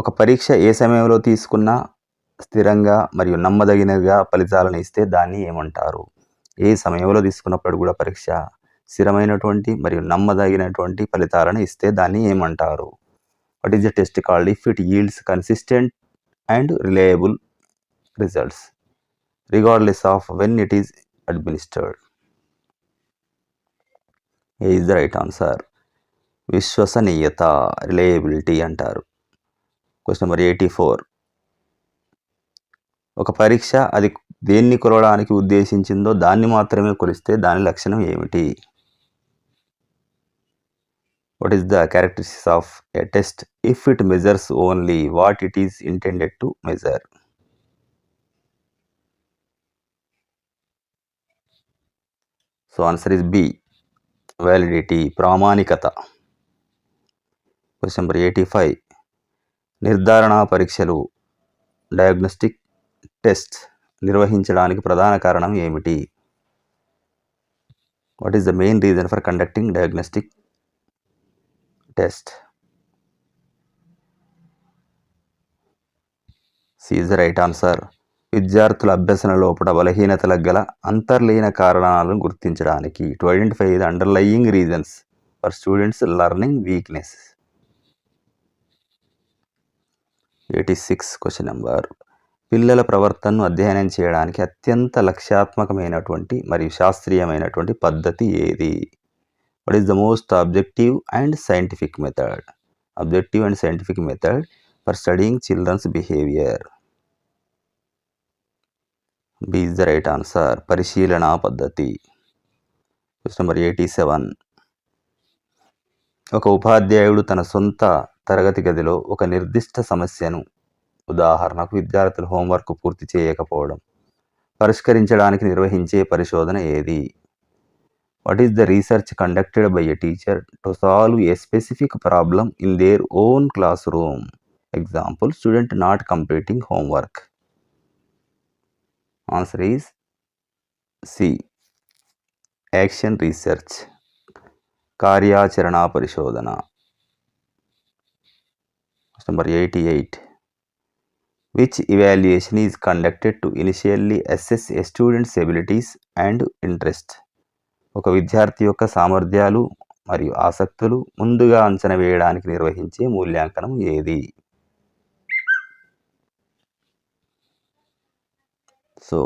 ఒక పరీక్ష ఏ సమయంలో తీసుకున్నా స్థిరంగా మరియు నమ్మదగినగా ఫలితాలను ఇస్తే దాన్ని ఏమంటారు? ఏ సమయంలో తీసుకున్నప్పుడు కూడా పరీక్ష స్థిరమైనటువంటి మరియు నమ్మదగినటువంటి ఫలితాలను ఇస్తే దాన్ని ఏమంటారు? What is the test called if it yields consistent and reliable results regardless of when it is administered? A is the right answer. విశ్వసనీయత, రిలయబిలిటీ అంటారు. Question number 84. ఒక పరీక్ష అది దేన్ని కొలవడానికి ఉద్దేశించిందో దాన్ని మాత్రమే కొలిస్తే దాని లక్షణం ఏమిటి? What is the characteristics of a test if it measures only what it is intended to measure? So answer is B. Validity, ప్రామాణికత. Question number 85. నిర్ధారణ పరీక్షలు డయాగ్నోస్టిక్ టెస్ట్ నిర్వహించడానికి ప్రధాన కారణం ఏమిటి? What is the main reason for conducting diagnostic test? C is the right answer. విద్యార్థుల అభ్యసన లోపల బలహీనతలకు గల అంతర్లీన కారణాలను గుర్తించడానికి to identify the underlying reasons for students learning weakness. 86 question number. పిల్లల ప్రవర్తనను అధ్యయనం చేయడానికి అత్యంత లక్ష్యాత్మకమైనటువంటి మరియు శాస్త్రీయమైనటువంటి పద్ధతి ఏది? What is the most objective and scientific method? Objective and scientific method for studying children's behavior. B is the right answer. పరిశీలన పద్ధతి. Question number 87. ఒక ఉపాధ్యాయుడు తన సొంత తరగతి గదిలో ఒక నిర్దిష్ట సమస్యను, ఉదాహరణకు విద్యార్థులు హోంవర్క్ పూర్తి చేయకపోవడం, పరిష్కరించడానికి నిర్వహించే పరిశోధన ఏది? What is the research conducted by a teacher to solve a specific problem in their own classroom? Example, student not completing homework. Answer is C. Action research, కార్యాచరణ పరిశోధన. Number 88. Which evaluation is conducted to initially assess a student's abilities and interest? ఒక విద్యార్థి యొక్క సామర్థ్యాలు మరియు ఆసక్తులు ముందుగా అంచనా వేయడానికి నిర్వహించే మూల్యాంకనం ఏది? So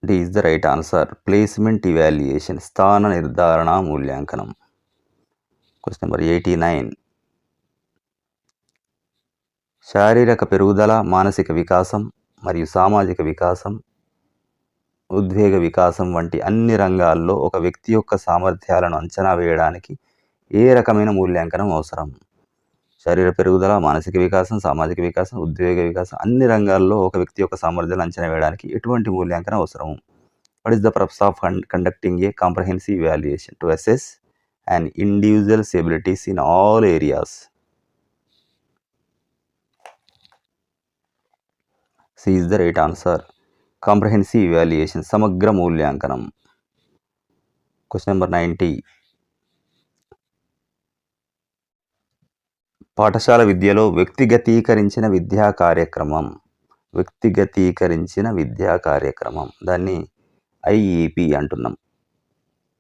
D is the right answer. Placement evaluation, స్థాన నిర్ధారణ మూల్యాంకనం. Question number 89. శారీరక పెరుగుదల, మానసిక వికాసం మరియు సామాజిక వికాసం, ఉద్వేగ వికాసం వంటి అన్ని రంగాల్లో ఒక వ్యక్తి యొక్క సామర్థ్యాలను అంచనా వేయడానికి ఏ రకమైన మూల్యాంకనం అవసరం? శరీర పెరుగుదల, మానసిక వికాసం, సామాజిక వికాసం, ఉద్వేగ వికాసం అన్ని రంగాల్లో ఒక వ్యక్తి యొక్క సామర్థ్యాలను అంచనా వేయడానికి ఎటువంటి మూల్యాంకనం అవసరం? What is the purpose of conducting A comprehensive evaluation? To assess an individual's abilities in all areas. C is the right answer. Comprehensive evaluation, సమగ్ర మూల్యాంకనం. Question number 90. పాఠశాల విద్యలో వ్యక్తిగతీకరించిన విద్యా కార్యక్రమం దాన్ని ఐఈపి అంటున్నాం.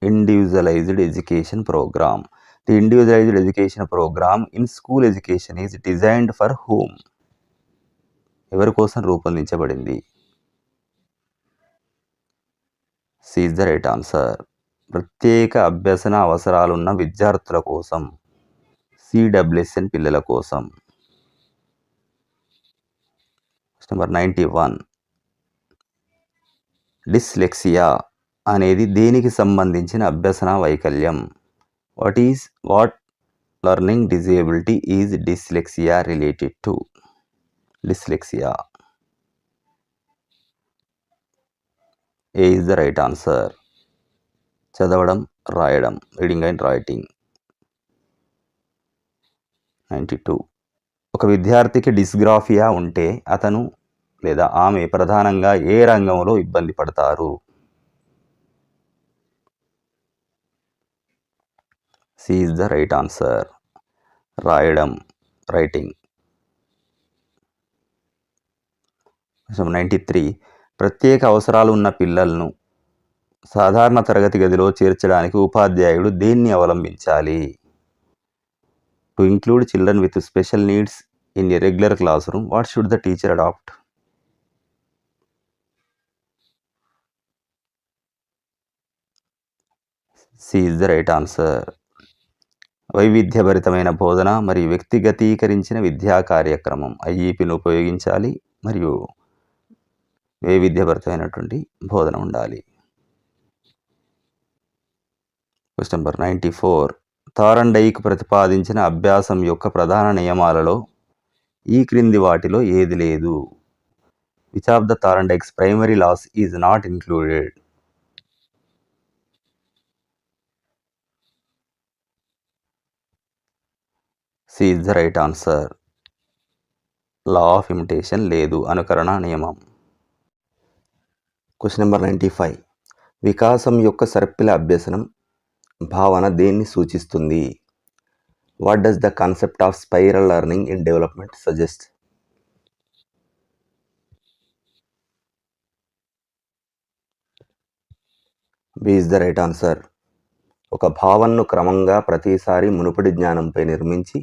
Individualized Education Program. The Individualized Education Program in School Education is designed for whom? ఎవరి కోసం రూపొందించబడింది? C is the right answer. ప్రత్యేక అభ్యసన అవసరాలున్న విద్యార్థుల కోసం, CWSN పిల్లల కోసం. నెంబర్ 91. డిస్లెక్సియా అనేది దేనికి సంబంధించిన అభ్యసన వైకల్యం? What learning disability is dyslexia related to? Dyslexia. A is the right answer. చదవడం, రాయడం, రీడింగ్ అండ్ రైటింగ్. 92. ఒక విద్యార్థికి డిస్గ్రాఫియా ఉంటే అతను లేదా ఆమె ప్రధానంగా ఏ రంగంలో ఇబ్బంది పడతారు? C is the right answer. రాయడం, రైటింగ్. 93. ప్రత్యేక అవసరాలు ఉన్న పిల్లలను సాధారణ తరగతి గదిలో చేర్చడానికి ఉపాధ్యాయుడు దేన్ని అవలంబించాలి? To include children with special needs in a regular classroom, what should the teacher adapt? C is the right answer. వైవిధ్యభరితమైన బోధన మరియు వ్యక్తిగతీకరించిన విద్యా కార్యక్రమం ఐఈపిని ఉపయోగించాలి మరియు వైవిధ్యభరితమైనటువంటి బోధన ఉండాలి. Question number 94. థారండైక్ ప్రతిపాదించిన అభ్యాసం యొక్క ప్రధాన నియమాలలో ఈ క్రింది వాటిలో ఏది లేదు? Which of the Thorndike's primary laws is not included? C is the right answer. Law of imitation లేదు, అనుకరణ నియమం. Question number 95. వికాసం యొక్క సర్పిల అభ్యసనం భావన దేన్ని సూచిస్తుంది? What does the concept of spiral learning in development suggest? B is the right answer. ఒక భావనను క్రమంగా ప్రతిసారి మునుపటి జ్ఞానంపై నిర్మించి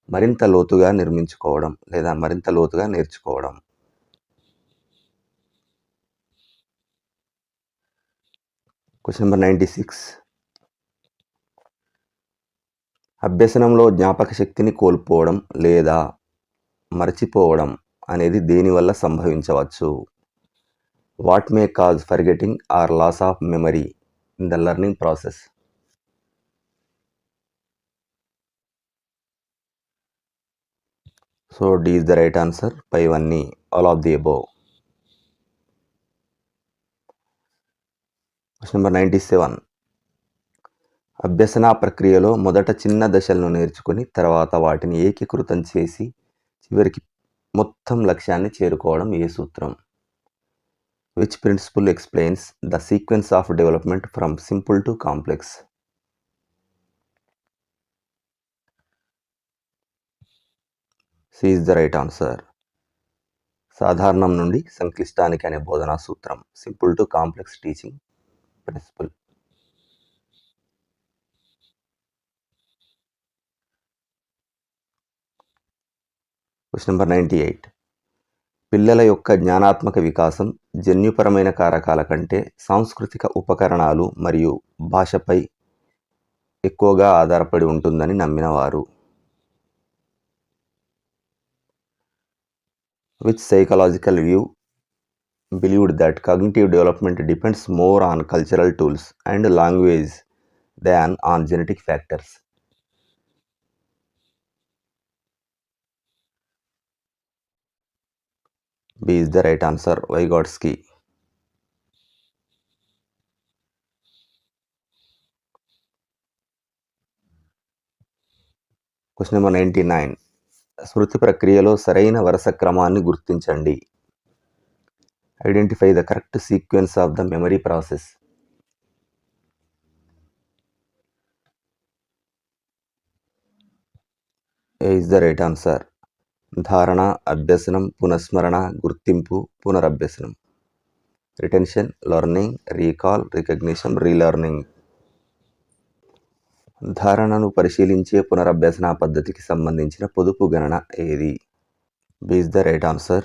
మరింత లోతుగా నిర్మించుకోవడం లేదా మరింత లోతుగా నేర్చుకోవడం. Question number 96. అభ్యసనంలో జ్ఞాపక శక్తిని కోల్పోవడం లేదా మరచిపోవడం అనేది దేనివల్ల సంభవించవచ్చు? What may cause forgetting or loss of memory in the learning process? So D is the right answer. పైవన్నీ all of the above. Question number 97. అభ్యసన ప్రక్రియలో మొదట చిన్న దశలను నేర్చుకుని తర్వాత వాటిని ఏకీకృతం చేసి చివరికి మొత్తం లక్ష్యాన్ని చేరుకోవడం ఏ సూత్రం? Which principle explains the sequence of development from simple to complex? C is the right answer. సాధారణం నుండి సంక్లిష్టానికి అనే బోధనా సూత్రం, simple to complex teaching principle. Question number 98. పిల్లల యొక్క జ్ఞానాత్మక వికాసం జన్యుపరమైన కారకాల కంటే సాంస్కృతిక ఉపకరణాలు మరియు భాషపై ఎక్కువగా ఆధారపడి ఉంటుందని నమ్మినవారు. Which psychological view believed that cognitive development depends more on cultural tools and language than on genetic factors? B is the right answer, Vygotsky. Question number 99. స్మృతి ప్రక్రియలో సరైన వరుస క్రమాన్ని గుర్తించండి. Identify the correct sequence of the memory process. A is the right answer. ధారణ, అభ్యసనం, పునఃస్మరణ, గుర్తింపు, పునరభ్యసనం. Retention, learning, recall, recognition, relearning. ధారణను పరిశీలించే పునరభ్యసన పద్ధతికి సంబంధించిన పొదుపు గణన ఏది? B is the right answer.